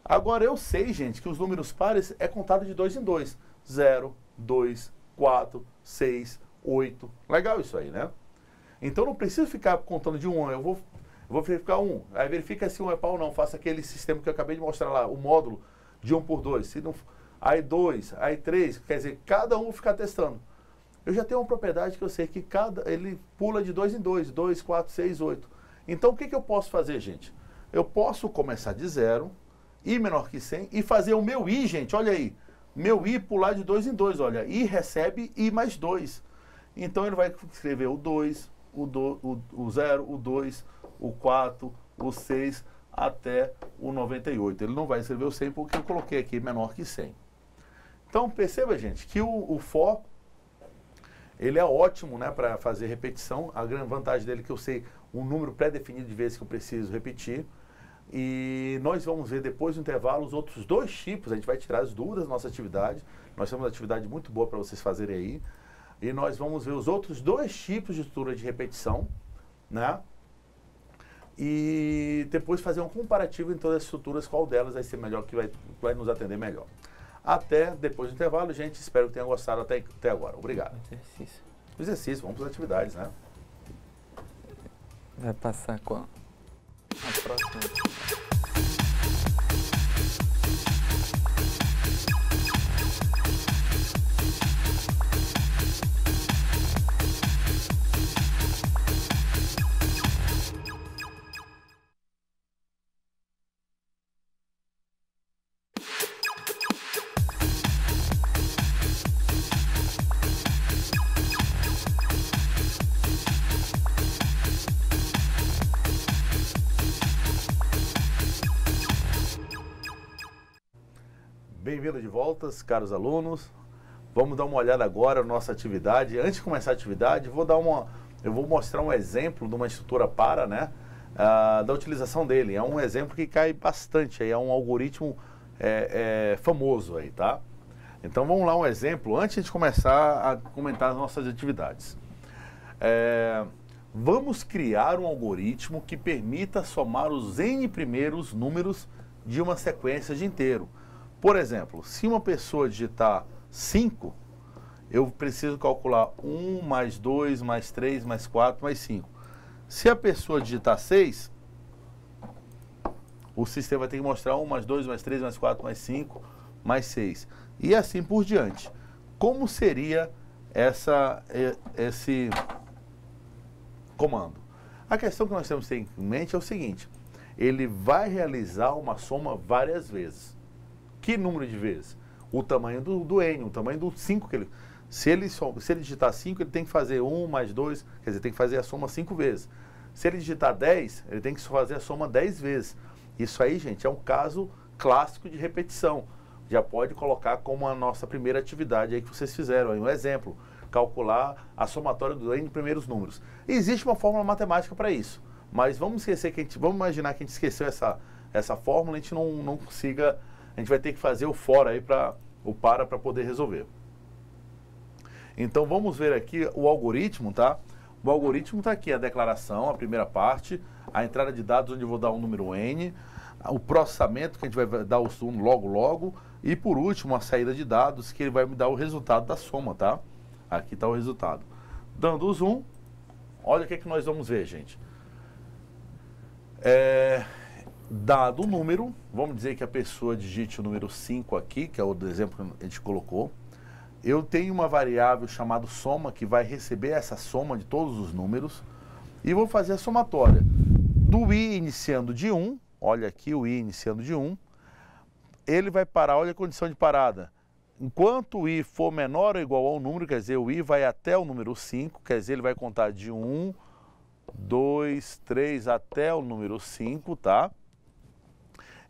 Agora eu sei, gente, que os números pares é contado de 2 em 2. 0, 2, 4, 6, 8. Legal isso aí, né? Então não preciso ficar contando de 1, eu vou verificar 1. Aí verifica se 1 é par ou não. Faça aquele sistema que eu acabei de mostrar lá, o módulo de 1 por 2. Se não, aí 2, aí 3, quer dizer, cada um vou ficar testando. Eu já tenho uma propriedade que eu sei que ele pula de 2 em 2, 2, 4, 6, 8. Então o que eu posso fazer, gente? Eu posso começar de 0, i menor que 100, e fazer o meu i, gente, olha aí. Meu i pular de 2 em 2, olha. I recebe i mais 2. Então ele vai escrever o 2, o 0, o 2, o 4, o 6, até o 98. Ele não vai escrever o 100 porque eu coloquei aqui menor que 100. Então, perceba, gente, que o for, ele é ótimo, né, para fazer repetição. A grande vantagem dele é que eu sei um número pré-definido de vezes que eu preciso repetir. E nós vamos ver depois do intervalo os outros dois tipos. A gente vai tirar as dúvidas da nossa atividade. Nós temos uma atividade muito boa para vocês fazerem aí. E nós vamos ver os outros dois tipos de estrutura de repetição, né? E depois fazer um comparativo em todas as estruturas, qual delas vai ser melhor, que vai nos atender melhor. Até depois do intervalo, gente. Espero que tenham gostado até agora. Obrigado. Exercício. Exercício, vamos para as atividades, né? Vai passar com a próxima. Bem-vindo de volta, caros alunos. Vamos dar uma olhada agora na nossa atividade. Antes de começar a atividade, eu vou mostrar um exemplo de uma estrutura para, né, da utilização dele. É um exemplo que cai bastante, aí é um algoritmo famoso aí, tá? Então vamos lá, um exemplo, antes de começar a comentar as nossas atividades. Vamos criar um algoritmo que permita somar os n primeiros números de uma sequência de inteiro. Por exemplo, se uma pessoa digitar 5, eu preciso calcular 1 mais 2 mais 3 mais 4 mais 5. Se a pessoa digitar 6, o sistema vai ter que mostrar 1 mais 2 mais 3 mais 4 mais 5 mais 6. E assim por diante. Como seria esse comando? A questão que nós temos que ter em mente é o seguinte: ele vai realizar uma soma várias vezes. Que número de vezes? O tamanho do n, o tamanho do 5 que ele... Se ele digitar 5, ele tem que fazer 1 mais 2, quer dizer, tem que fazer a soma 5 vezes. Se ele digitar 10, ele tem que fazer a soma 10 vezes. Isso aí, gente, é um caso clássico de repetição. Já pode colocar como a nossa primeira atividade aí que vocês fizeram, aí um exemplo. Calcular a somatória dos n primeiros números. Existe uma fórmula matemática para isso, mas vamos imaginar que a gente esqueceu essa fórmula, a gente não consiga... A gente vai ter que fazer o for aí para poder resolver. Então vamos ver aqui o algoritmo, tá? O algoritmo está aqui, a declaração, a primeira parte, a entrada de dados onde eu vou dar um número n, o processamento que a gente vai dar o sum logo, e por último a saída de dados que ele vai me dar o resultado da soma, tá? Aqui está o resultado. Dando o zoom, olha o que nós vamos ver, gente. Dado o número, vamos dizer que a pessoa digite o número 5 aqui, que é o do exemplo que a gente colocou. Eu tenho uma variável chamada soma, que vai receber essa soma de todos os números. E vou fazer a somatória. Do i iniciando de 1, olha aqui o i iniciando de 1, ele vai parar, olha a condição de parada. Enquanto o i for menor ou igual ao número, quer dizer, o i vai até o número 5, quer dizer, ele vai contar de 1, 2, 3 até o número 5, tá?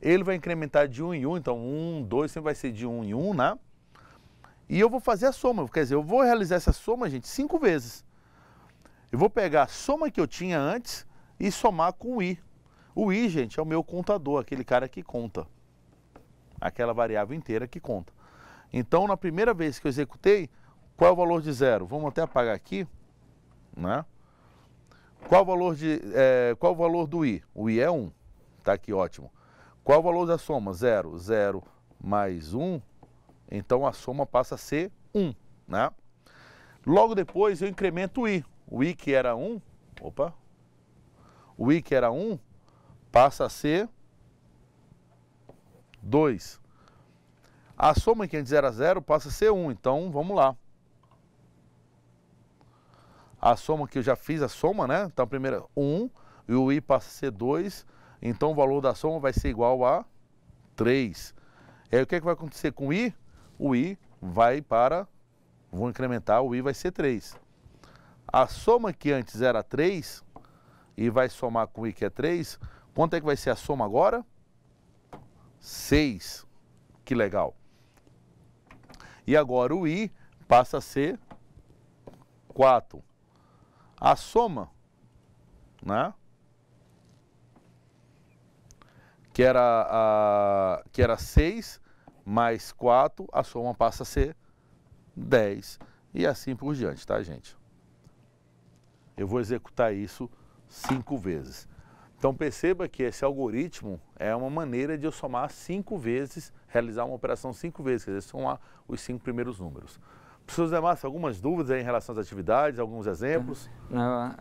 Ele vai incrementar de 1 em 1, então 1, 2 sempre vai ser de 1 em 1, né? E eu vou fazer a soma, quer dizer, eu vou realizar essa soma, gente, 5 vezes. Eu vou pegar a soma que eu tinha antes e somar com o i. O i, gente, é o meu contador, aquele cara que conta. Aquela variável inteira que conta. Então, na primeira vez que eu executei, qual é o valor de 0? Vamos até apagar aqui, né? Qual o valor do i? O i é 1, tá aqui, ótimo. Qual o valor da soma? 0. 0 mais 1, então a soma passa a ser 1, né? Logo depois eu incremento o i. O i que era 1, o i que era 1 passa a ser 2. A soma que antes era 0 passa a ser 1, então vamos lá. A soma que eu já fiz a soma, né? Então primeiro 1 e o i passa a ser 2. Então o valor da soma vai ser igual a 3. E aí o que vai acontecer com o i? O i vai para... Vou incrementar, o i vai ser 3. A soma que antes era 3 e vai somar com o I, que é 3, quanto é que vai ser a soma agora? 6. Que legal. E agora o I passa a ser 4. A soma, né? Que era 6 mais 4, a soma passa a ser 10. E assim por diante, tá, gente? Eu vou executar isso 5 vezes. Então perceba que esse algoritmo é uma maneira de eu somar 5 vezes, realizar uma operação 5 vezes, quer dizer, somar os 5 primeiros números. Professor Zé Márcio, algumas dúvidas aí em relação às atividades, alguns exemplos? Não,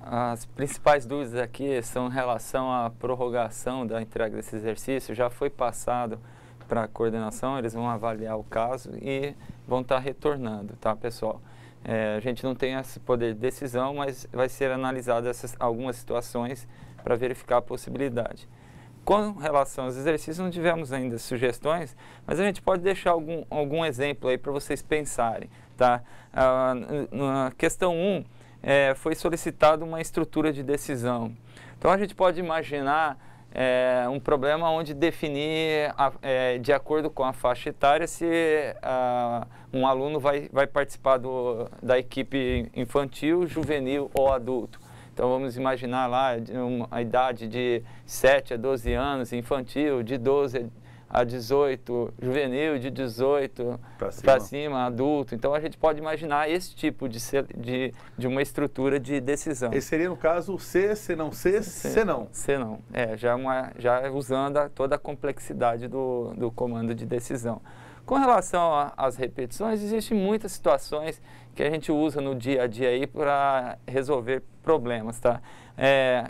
as principais dúvidas aqui são em relação à prorrogação da entrega desse exercício. Já foi passado para a coordenação, eles vão avaliar o caso e vão estar retornando, tá, pessoal? A gente não tem esse poder de decisão, mas vai ser analisado algumas situações para verificar a possibilidade. Com relação aos exercícios, não tivemos ainda sugestões, mas a gente pode deixar algum exemplo aí para vocês pensarem, tá? Na questão 1, foi solicitada uma estrutura de decisão. Então a gente pode imaginar um problema onde definir de acordo com a faixa etária se um aluno vai participar da equipe infantil, juvenil ou adulto. Então vamos imaginar lá a idade de 7 a 12 anos infantil, de 12 a 18 juvenil, de 18 para cima adulto. Então a gente pode imaginar esse tipo de uma estrutura de decisão. Esse seria no caso C, se não C, C não. C não. Já usando toda a complexidade do comando de decisão. Com relação às repetições, existem muitas situações que a gente usa no dia a dia aí para resolver problemas, tá?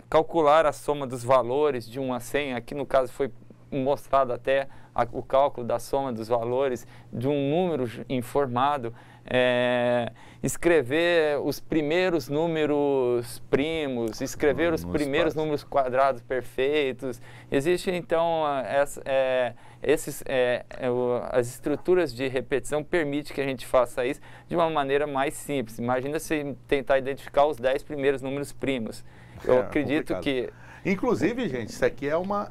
Calcular a soma dos valores de 1 a 100, aqui no caso foi mostrado até o cálculo da soma dos valores de um número informado, escrever os primeiros números primos, escrever os primeiros números quadrados perfeitos. Existe então as estruturas de repetição permitem que a gente faça isso de uma maneira mais simples. Imagina se tentar identificar os 10 primeiros números primos. Eu acredito que... Inclusive, gente, isso aqui é uma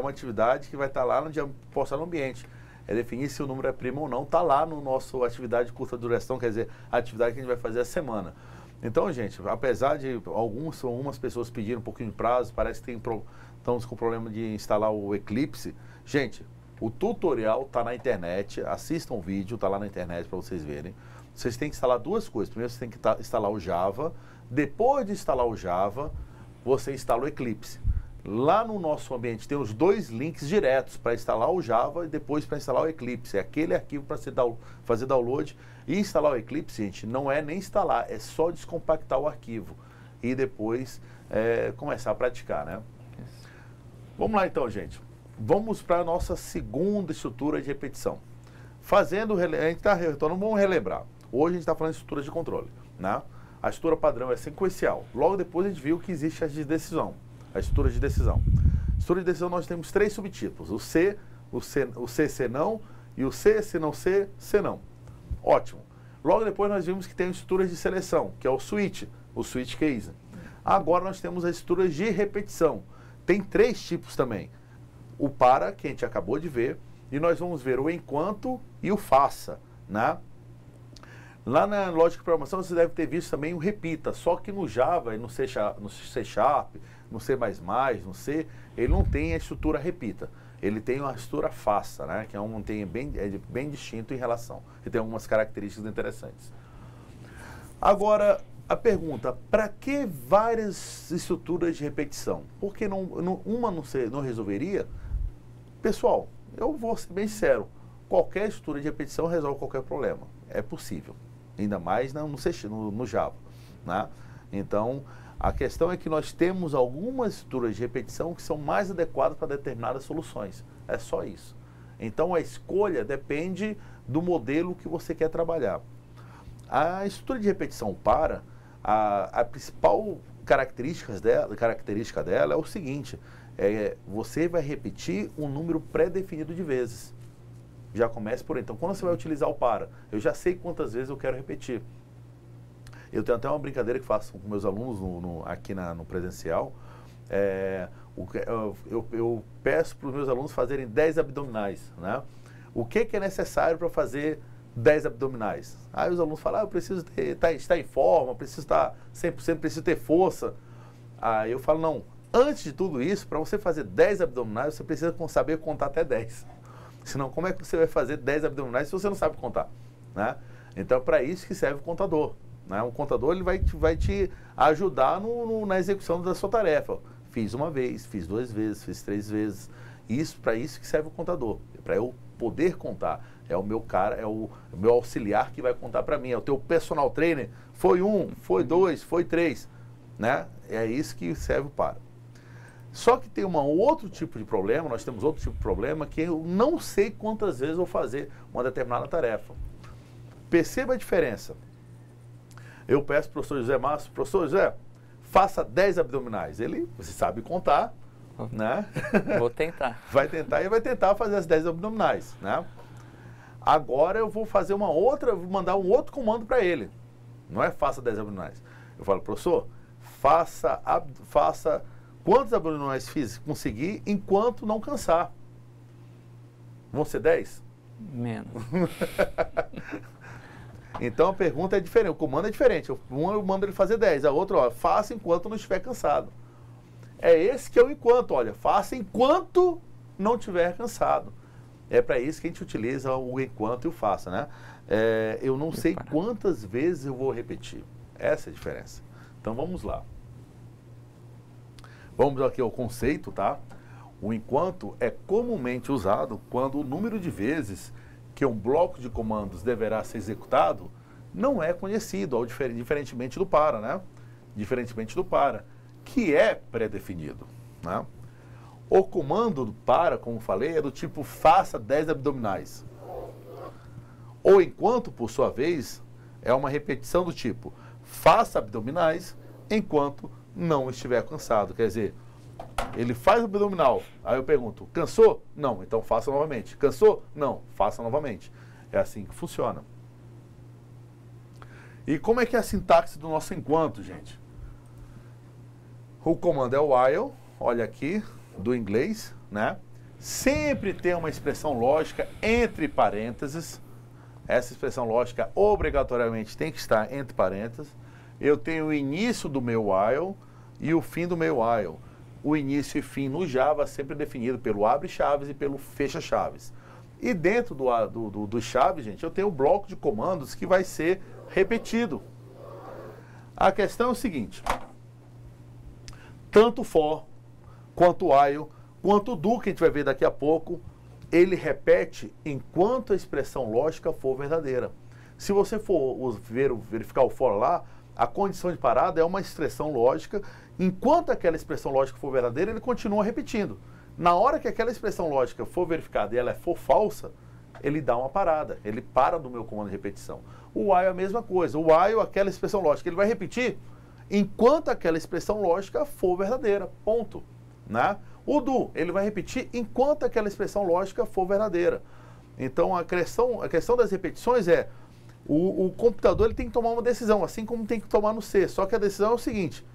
atividade que vai estar lá no dia postar no ambiente. É definir se o número é primo ou não, está lá no nosso atividade de curta duração, quer dizer, a atividade que a gente vai fazer a semana. Então, gente, apesar de algumas pessoas pedirem um pouquinho de prazo, parece que estamos com problema de instalar o Eclipse. Gente, o tutorial está na internet, assistam o vídeo, está lá na internet para vocês verem. Vocês têm que instalar duas coisas. Primeiro, você tem que instalar o Java. Depois de instalar o Java, você instala o Eclipse. Lá no nosso ambiente tem os 2 links diretos para instalar o Java e depois para instalar o Eclipse. É aquele arquivo para fazer download. E instalar o Eclipse, gente, não é nem instalar, é só descompactar o arquivo e depois começar a praticar, né? Vamos lá então, gente. Vamos para a nossa segunda estrutura de repetição. A gente está retornando, vamos relembrar. Hoje a gente está falando de estrutura de controle, né? A estrutura padrão é sequencial. Logo depois a gente viu que existe a de decisão, a estrutura de decisão. Estrutura de decisão nós temos 3 subtipos, o C, C não, e o C, se não C, C não. Ótimo. Logo depois nós vimos que tem estruturas de seleção, que é o switch case. Agora nós temos as estruturas de repetição. Tem 3 tipos também. O para, que a gente acabou de ver, e nós vamos ver o enquanto e o faça, né? Lá na lógica de programação você deve ter visto também o repita, só que no Java, no C Sharp, no C++, no C, ele não tem a estrutura repita. Ele tem uma estrutura faça, né? Que é bem distinto em relação. E tem algumas características interessantes. Agora, a pergunta, para que várias estruturas de repetição? Por que uma não resolveria? Pessoal, eu vou ser bem sincero, qualquer estrutura de repetição resolve qualquer problema. É possível. Ainda mais no Java, né? Então, a questão é que nós temos algumas estruturas de repetição que são mais adequadas para determinadas soluções. É só isso. Então, a escolha depende do modelo que você quer trabalhar. A estrutura de repetição a principal característica dela é o seguinte, você vai repetir um número pré-definido de vezes. Já começa por aí. Então, quando você vai utilizar o para, eu já sei quantas vezes eu quero repetir. Eu tenho até uma brincadeira que faço com meus alunos aqui no presencial. Eu peço para os meus alunos fazerem 10 abdominais, né? O que é necessário para fazer 10 abdominais? Aí os alunos falam, eu preciso estar em forma, preciso estar 100%, preciso ter força. Aí eu falo, não, antes de tudo isso, para você fazer 10 abdominais, você precisa saber contar até 10. Senão, como é que você vai fazer 10 abdominais se você não sabe contar, né? Então, para isso que serve o contador, né? O contador ele vai te ajudar na execução da sua tarefa. Fiz uma vez, fiz 2 vezes, fiz 3 vezes. Para isso que serve o contador, para eu poder contar. É o meu cara, é o meu auxiliar que vai contar para mim. É o teu personal trainer. Foi 1, foi 2, foi 3, né? É isso que serve para. Só que tem um outro tipo de problema, nós temos outro tipo de problema que eu não sei quantas vezes vou fazer uma determinada tarefa. Perceba a diferença. Eu peço para o professor José Márcio, professor José, faça 10 abdominais. Você sabe contar, né? Vou tentar. Vai tentar fazer as 10 abdominais, né? Agora eu vou fazer vou mandar um outro comando para ele. Não é faça 10 abdominais. Eu falo, professor, faça quantos abdominais conseguir enquanto não cansar. Vão ser 10? Menos. Então a pergunta é diferente, o comando é diferente. Um eu mando ele fazer 10, a outra, ó, faça enquanto não estiver cansado. É esse que é o enquanto, olha, faça enquanto não estiver cansado. É para isso que a gente utiliza o enquanto e o faça, né? Eu não sei quantas vezes eu vou repetir. Essa é a diferença. Então vamos lá. Vamos aqui ao conceito, tá? O enquanto é comumente usado quando o número de vezes que um bloco de comandos deverá ser executado não é conhecido, diferentemente do para, né? Diferentemente do para, que é pré-definido, né? O comando do para, como falei, é do tipo faça 10 abdominais. O enquanto, por sua vez, é uma repetição do tipo faça abdominais enquanto não estiver cansado. Quer dizer, ele faz o abdominal, aí eu pergunto, cansou? Não, então faça novamente. Cansou? Não, faça novamente. É assim que funciona. E como é que é a sintaxe do nosso enquanto, gente? O comando é o while, olha aqui, do inglês, né? Sempre tem uma expressão lógica entre parênteses. Essa expressão lógica obrigatoriamente tem que estar entre parênteses. Eu tenho o início do meu while e o fim do meu while. O início e fim no Java sempre definido pelo abre-chaves e pelo fecha-chaves. E dentro do chaves, gente, eu tenho o bloco de comandos que vai ser repetido. A questão é o seguinte: tanto for, quanto while, quanto do, que a gente vai ver daqui a pouco, ele repete enquanto a expressão lógica for verdadeira. Se você for verificar o for lá, a condição de parada é uma expressão lógica. Enquanto aquela expressão lógica for verdadeira, ele continua repetindo. Na hora que aquela expressão lógica for verificada e ela for falsa, ele dá uma parada. Ele para do meu comando de repetição. O while é a mesma coisa. O while, aquela expressão lógica, ele vai repetir enquanto aquela expressão lógica for verdadeira. Ponto. Né? O do, ele vai repetir enquanto aquela expressão lógica for verdadeira. Então, a questão das repetições é o computador ele tem que tomar uma decisão, assim como tem que tomar no C. Só que a decisão é o seguinte: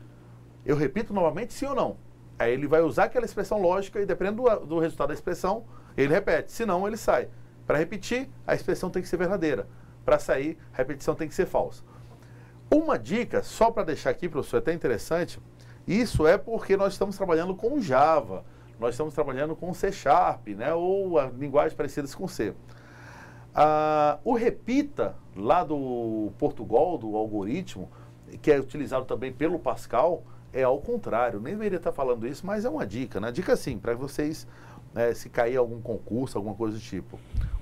eu repito novamente, sim ou não? Aí ele vai usar aquela expressão lógica e, dependendo do resultado da expressão, ele repete. Se não, ele sai. Para repetir, a expressão tem que ser verdadeira. Para sair, a repetição tem que ser falsa. Uma dica, só para deixar aqui, professor, é até interessante, isso é porque nós estamos trabalhando com Java, nós estamos trabalhando com C#, né, ou linguagens parecidas com C. O repita, lá do Portugal, do algoritmo, que é utilizado também pelo Pascal, é ao contrário. Nem deveria estar falando isso, mas é uma dica, né? Dica assim, para vocês, se cair algum concurso, alguma coisa do tipo.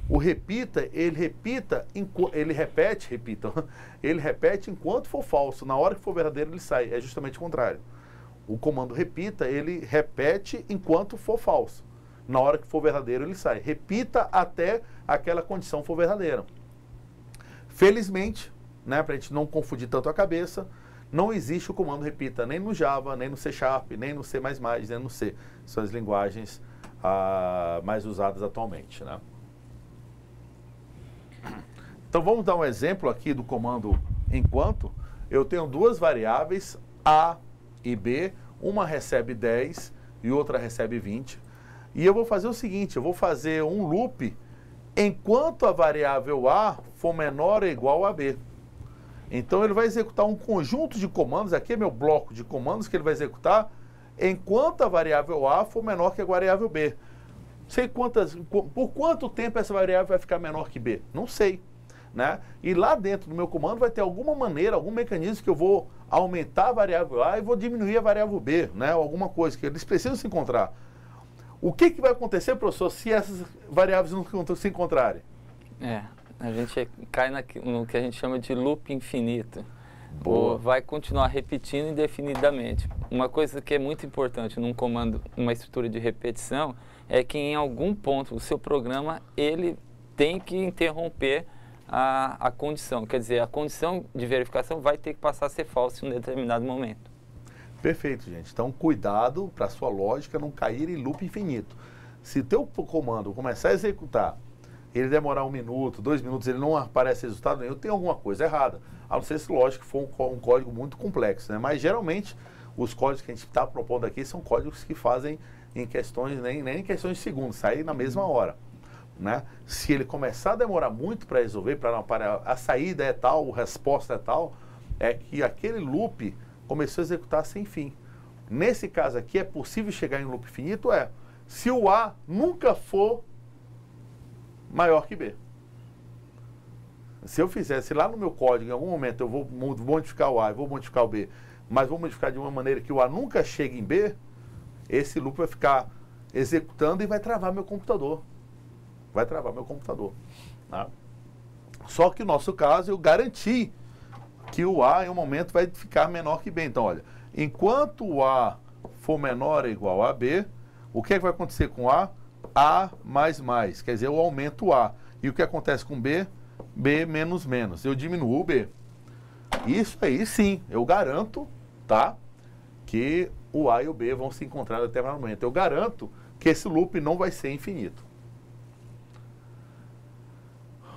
O repita, ele repete enquanto for falso. Na hora que for verdadeiro, ele sai. É justamente o contrário. O comando repita, ele repete enquanto for falso. Na hora que for verdadeiro, ele sai. Repita até aquela condição for verdadeira. Felizmente, né, para a gente não confundir tanto a cabeça, não existe o comando repita nem no Java, nem no C#, nem no C++, nem no C. São as linguagens mais usadas atualmente, né? Então vamos dar um exemplo aqui do comando enquanto. eu tenho duas variáveis, A e B, uma recebe 10 e outra recebe 20. E eu vou fazer o seguinte, eu vou fazer um loop enquanto a variável A for menor ou igual a B. Então ele vai executar um conjunto de comandos, aqui é meu bloco de comandos que ele vai executar, enquanto a variável A for menor que a variável B. Sei por quanto tempo essa variável vai ficar menor que B? Não sei. Né? E lá dentro do meu comando vai ter alguma maneira, algum mecanismo que eu vou aumentar a variável A e vou diminuir a variável B, né? Ou alguma coisa que eles precisam se encontrar. O que vai acontecer, professor, se essas variáveis não se encontrarem? A gente cai no que a gente chama de loop infinito. Boa. Vai continuar repetindo indefinidamente. Uma coisa que é muito importante num comando, uma estrutura de repetição, é que em algum ponto o seu programa ele tem que interromper a condição. Quer dizer, a condição de verificação vai ter que passar a ser falsa em um determinado momento. Perfeito, gente. Então, cuidado para a sua lógica não cair em loop infinito. Se teu comando começar a executar, ele demorar 1 minuto, 2 minutos, ele não aparece resultado nenhum, tem alguma coisa errada. A não ser se, lógico, for um código muito complexo, né? Mas, geralmente, os códigos que a gente está propondo aqui são códigos que fazem em questões, nem em questões de segundos, sair na mesma hora. Né? Se ele começar a demorar muito para resolver, para a saída é tal, a resposta é tal, é que aquele loop começou a executar sem fim. Nesse caso aqui, é possível chegar em loop infinito? Se o A nunca for maior que B. Se eu fizesse lá no meu código, em algum momento eu vou modificar o A e vou modificar o B, mas vou modificar de uma maneira que o A nunca chegue em B, esse loop vai ficar executando e vai travar meu computador. Tá? Só que no nosso caso eu garanti que o A em um momento vai ficar menor que B. Então, olha, enquanto o A for menor ou igual a B, o que é que vai acontecer com A? A mais mais, quer dizer, eu aumento o A. E o que acontece com B? B menos menos, eu diminuo o B. Isso aí sim, eu garanto, tá? Que o A e o B vão se encontrar em determinado momento. Eu garanto que esse loop não vai ser infinito.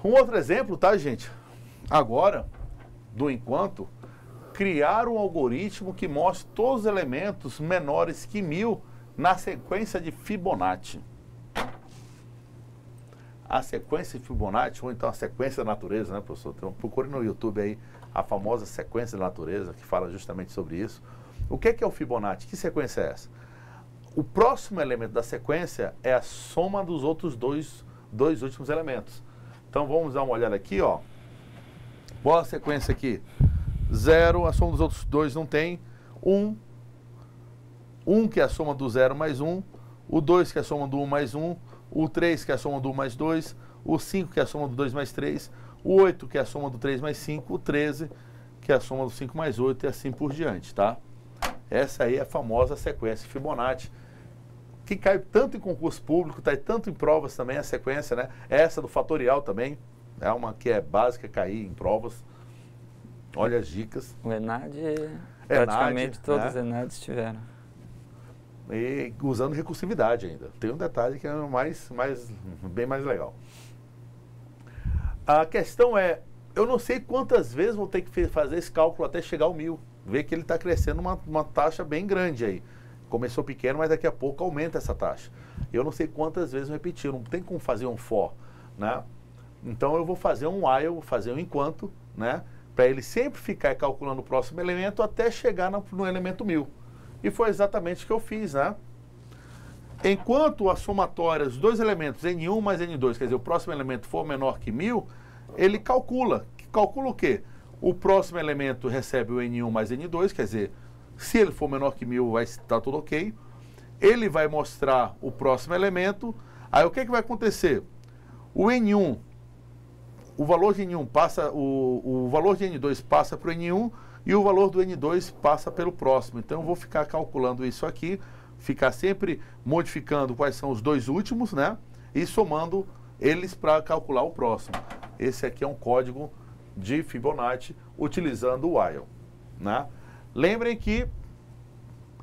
Um outro exemplo, tá, gente? Agora, do enquanto, criar um algoritmo que mostre todos os elementos menores que 1000 na sequência de Fibonacci. A sequência de Fibonacci, ou então a sequência da natureza, né, professor? Então, procure no YouTube aí a famosa sequência da natureza, que fala justamente sobre isso. O que é o Fibonacci? Que sequência é essa? O próximo elemento da sequência é a soma dos outros dois últimos elementos. Então, vamos dar uma olhada aqui, ó. Qual a sequência aqui? 0, a soma dos outros dois não tem. 1, que é a soma do 0 mais 1. O 2, que é a soma do 1 mais 1. O 3, que é a soma do 1 mais 2. O 5, que é a soma do 2 mais 3. O 8, que é a soma do 3 mais 5. O 13, que é a soma do 5 mais 8 e assim por diante, tá? Essa aí é a famosa sequência Fibonacci, que cai tanto em concurso público, cai tanto em provas também, a sequência, né? Essa do fatorial também, é uma que é básica, cair em provas. Olha as dicas. O ENAD, praticamente todos os ENADs tiveram. E usando recursividade ainda. Tem um detalhe que é bem mais legal. A questão é, eu não sei quantas vezes vou ter que fazer esse cálculo até chegar ao 1000. Ver que ele está crescendo uma taxa bem grande aí. Começou pequeno, mas daqui a pouco aumenta essa taxa. Eu não sei quantas vezes repetir, não tem como fazer um for, né? Então eu vou fazer um while, vou fazer um enquanto, né? Para ele sempre ficar calculando o próximo elemento até chegar no elemento 1000. E foi exatamente o que eu fiz, né? Enquanto a somatória dos dois elementos, N1 mais N2, quer dizer, o próximo elemento for menor que 1000, ele calcula. Calcula o quê? O próximo elemento recebe o N1 mais N2, quer dizer, se ele for menor que 1000, vai estar tudo ok. Ele vai mostrar o próximo elemento. Aí o que vai acontecer? O N1, o valor de N1 passa, o valor de N2 passa para o N1 e o valor do N2 passa pelo próximo. Então eu vou ficar calculando isso aqui, ficar sempre modificando quais são os dois últimos, né? E somando eles para calcular o próximo. Esse aqui é um código de Fibonacci utilizando o while, né? Lembrem que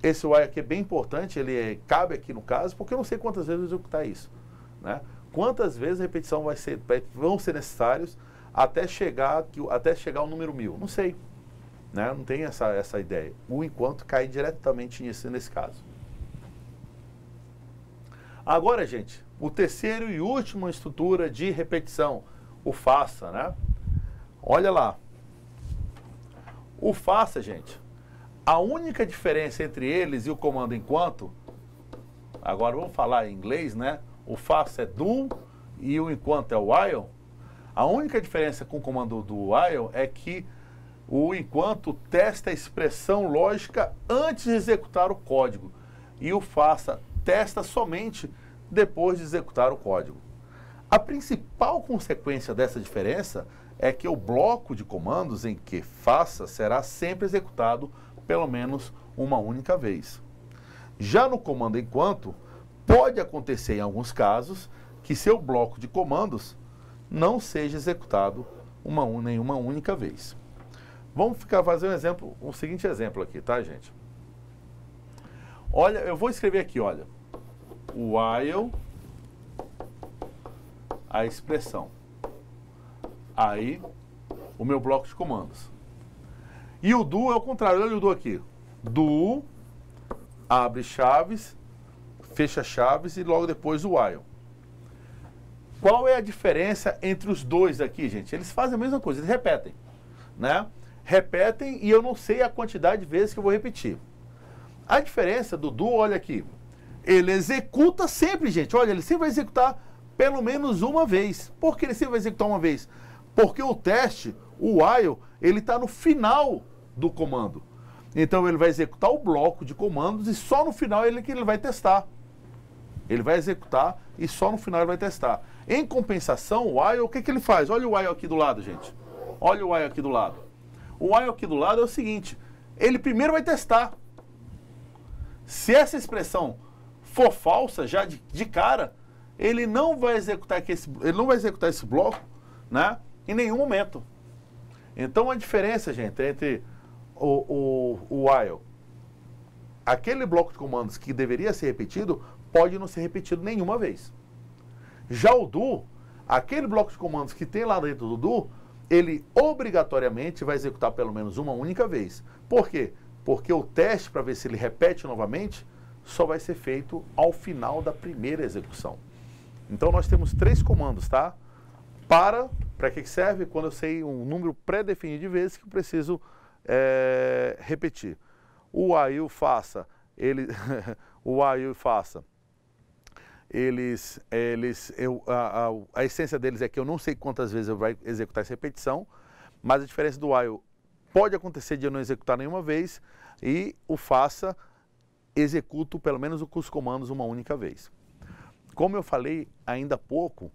esse while aqui é bem importante, ele cabe aqui no caso, porque eu não sei quantas vezes eu vou executar isso, né? Quantas vezes a repetição vão ser necessários até chegar ao número 1000? Não sei. né? Não tem essa ideia. O enquanto cai diretamente nisso nesse caso. Agora, gente, o terceiro e último estrutura de repetição, o faça, né? Olha lá. O faça, gente, a única diferença entre eles e o comando enquanto, agora vamos falar em inglês, né? O faça é do e o enquanto é o while. A única diferença com o comando do while é que o enquanto testa a expressão lógica antes de executar o código e o faça testa somente depois de executar o código. A principal consequência dessa diferença é que o bloco de comandos em que faça será sempre executado pelo menos uma única vez. Já no comando enquanto, pode acontecer em alguns casos que seu bloco de comandos não seja executado nenhuma única vez. Vamos fazer o seguinte exemplo aqui, tá, gente? Olha, eu vou escrever aqui, olha, while, a expressão. Aí, o meu bloco de comandos. E o do é o contrário, olha o do aqui. Do, abre chaves, fecha chaves e logo depois o while. Qual é a diferença entre os dois aqui, gente? Eles fazem a mesma coisa, eles repetem, né? Repetem e eu não sei a quantidade de vezes que eu vou repetir. A diferença do do, olha aqui, ele executa sempre, gente. Olha, ele sempre vai executar pelo menos uma vez. Por que ele sempre vai executar uma vez? Porque o teste, o while, ele está no final do comando. Então ele vai executar o bloco de comandos e só no final que ele vai testar. Ele vai executar e só no final ele vai testar. Em compensação, o while, o que ele faz? Olha o while aqui do lado, gente. Olha o while aqui do lado. O while aqui do lado é o seguinte, ele primeiro vai testar. Se essa expressão for falsa já de cara, ele não vai executar esse bloco, né, em nenhum momento. Então a diferença, gente, entre o while, aquele bloco de comandos que deveria ser repetido, pode não ser repetido nenhuma vez. Já o do, aquele bloco de comandos que tem lá dentro do do, ele obrigatoriamente vai executar pelo menos uma única vez. Por quê? Porque o teste para ver se ele repete novamente só vai ser feito ao final da primeira execução. Então nós temos 3 comandos, tá? Para que serve? Quando eu sei um número pré-definido de vezes que eu preciso repetir. O while faça, o while faça, a essência deles é que eu não sei quantas vezes eu vou executar essa repetição, mas a diferença do while pode acontecer de eu não executar nenhuma vez e o faça, executo pelo menos os comandos uma única vez. Como eu falei ainda há pouco,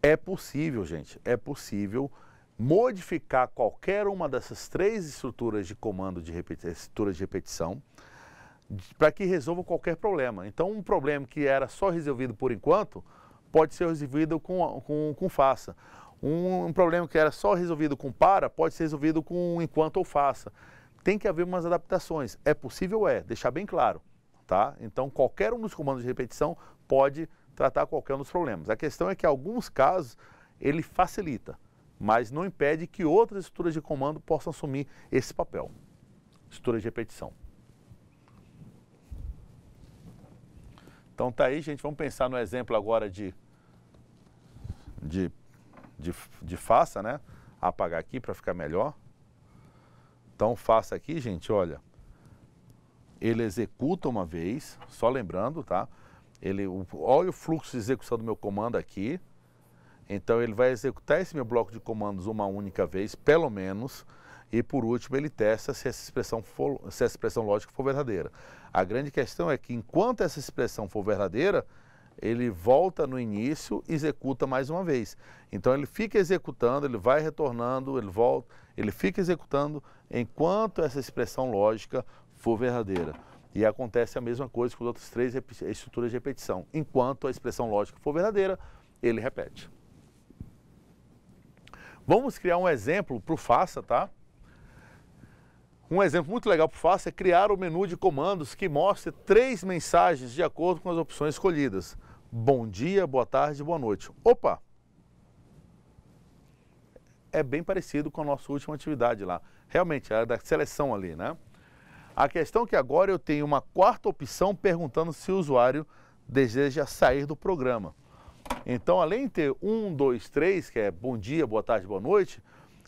é possível, gente, é possível modificar qualquer uma dessas 3 estruturas de comando estruturas de repetição para que resolva qualquer problema. Então, um problema que era só resolvido por enquanto pode ser resolvido com faça. Um problema que era só resolvido com para pode ser resolvido com enquanto ou faça. Tem que haver umas adaptações. É possível? Deixar bem claro, tá? Então, qualquer um dos comandos de repetição pode tratar qualquer um dos problemas. A questão é que, em alguns casos, ele facilita, mas não impede que outras estruturas de comando possam assumir esse papel. Estruturas de repetição. Então tá aí, gente, vamos pensar no exemplo agora de faça, né? Apagar aqui para ficar melhor. Então faça aqui, gente, olha. Ele executa uma vez, só lembrando, tá? Olha o fluxo de execução do meu comando aqui. Então ele vai executar esse meu bloco de comandos uma única vez, pelo menos. E por último ele testa se essa expressão lógica for verdadeira. A grande questão é que enquanto essa expressão for verdadeira, ele volta no início e executa mais uma vez. Então ele fica executando, ele vai retornando, ele volta, ele fica executando enquanto essa expressão lógica for verdadeira. E acontece a mesma coisa com as outras 3 estruturas de repetição. Enquanto a expressão lógica for verdadeira, ele repete. Vamos criar um exemplo para o faça, tá? Um exemplo muito legal para o faça é criar o menu de comandos que mostre 3 mensagens de acordo com as opções escolhidas. Bom dia, boa tarde, boa noite. Opa! é bem parecido com a nossa última atividade lá. Realmente, é da seleção ali, né? A questão é que agora eu tenho uma quarta opção perguntando se o usuário deseja sair do programa. Então, além de ter 1, 2, 3, que é bom dia, boa tarde, boa noite,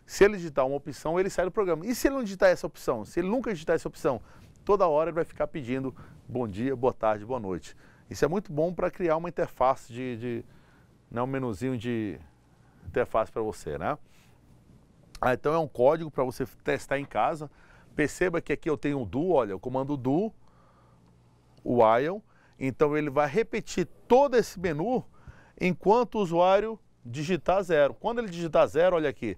se ele digitar uma opção, ele sai do programa. E se ele não digitar essa opção? Se ele nunca digitar essa opção, toda hora ele vai ficar pedindo bom dia, boa tarde, boa noite. Isso é muito bom para criar uma interface né, um menuzinho de interface para você, né? Então é um código para você testar em casa. Perceba que aqui eu tenho o do, olha, o comando do, o while. Então ele vai repetir todo esse menu enquanto o usuário digitar 0. Quando ele digitar 0, olha aqui,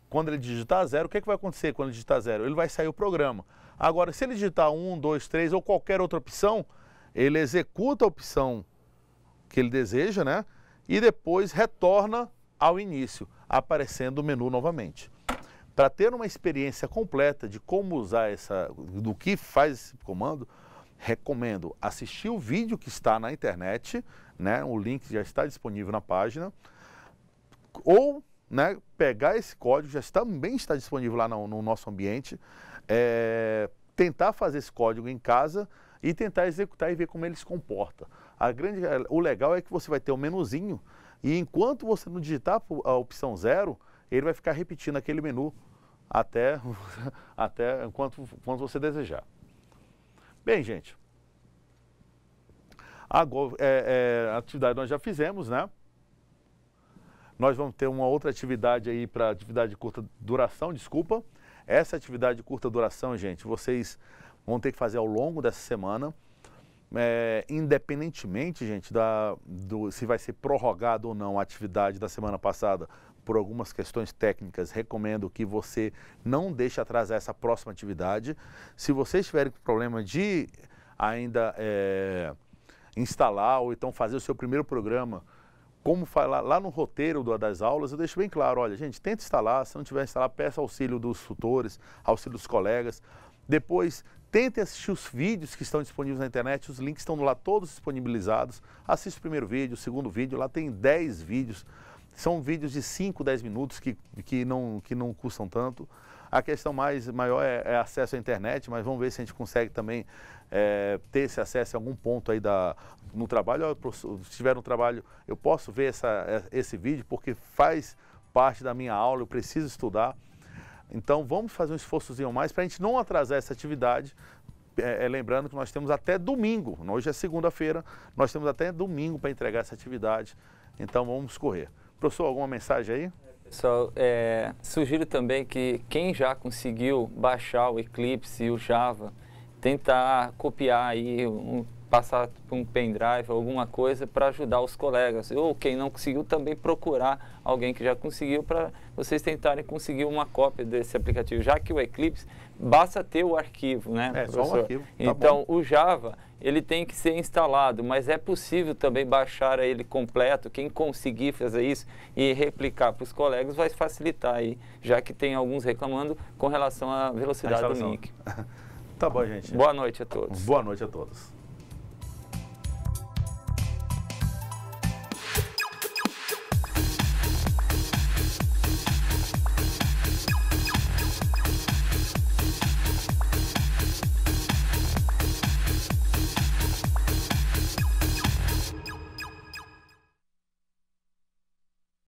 quando ele digitar 0, o que vai acontecer quando ele digitar 0? Ele vai sair o programa. Agora, se ele digitar 1, 2, 3 ou qualquer outra opção, ele executa a opção que ele deseja, né? E depois retorna ao início, aparecendo o menu novamente. Para ter uma experiência completa de como usar do que faz esse comando, recomendo assistir o vídeo que está na internet, né? O link já está disponível na página, ou, né, pegar esse código, também está disponível lá no nosso ambiente, tentar fazer esse código em casa e tentar executar e ver como ele se comporta. O legal é que você vai ter um menuzinho e enquanto você não digitar a opção 0, ele vai ficar repetindo aquele menu até quando você desejar. Bem, gente, agora a atividade nós já fizemos, né? Nós vamos ter uma outra atividade aí para atividade de curta duração, desculpa. Essa atividade de curta duração, gente, vocês vão ter que fazer ao longo dessa semana, independentemente, gente, se vai ser prorrogado ou não a atividade da semana passada por algumas questões técnicas, recomendo que você não deixe atrasar essa próxima atividade. Se vocês tiverem problema de ainda instalar ou então fazer o seu primeiro programa, como falar lá no roteiro das aulas, eu deixo bem claro, olha, gente, tenta instalar, se não tiver instalar, peça auxílio dos tutores, auxílio dos colegas. Depois, tente assistir os vídeos que estão disponíveis na internet, os links estão lá todos disponibilizados. Assista o primeiro vídeo, o segundo vídeo, lá tem 10 vídeos. São vídeos de 5, 10 minutos que não custam tanto. A questão maior é acesso à internet, mas vamos ver se a gente consegue também ter esse acesso em algum ponto aí no trabalho. Se tiver no trabalho, eu posso ver esse vídeo porque faz parte da minha aula, eu preciso estudar. Então vamos fazer um esforçozinho a mais para a gente não atrasar essa atividade. Lembrando que nós temos até domingo, hoje é segunda-feira, nós temos até domingo para entregar essa atividade. Então vamos correr. Professor, alguma mensagem aí? Pessoal, sugiro também que quem já conseguiu baixar o Eclipse e o Java, tentar copiar aí, passar por um pendrive, alguma coisa para ajudar os colegas. Ou quem não conseguiu, também procurar alguém que já conseguiu para vocês tentarem conseguir uma cópia desse aplicativo. Já que o Eclipse, basta ter o arquivo, né, professor? Só um arquivo. Tá então, bom. O Java, ele tem que ser instalado, mas é possível também baixar ele completo. Quem conseguir fazer isso e replicar para os colegas vai facilitar aí, já que tem alguns reclamando com relação à velocidade do link. Tá bom, gente. Boa noite a todos. Boa noite a todos.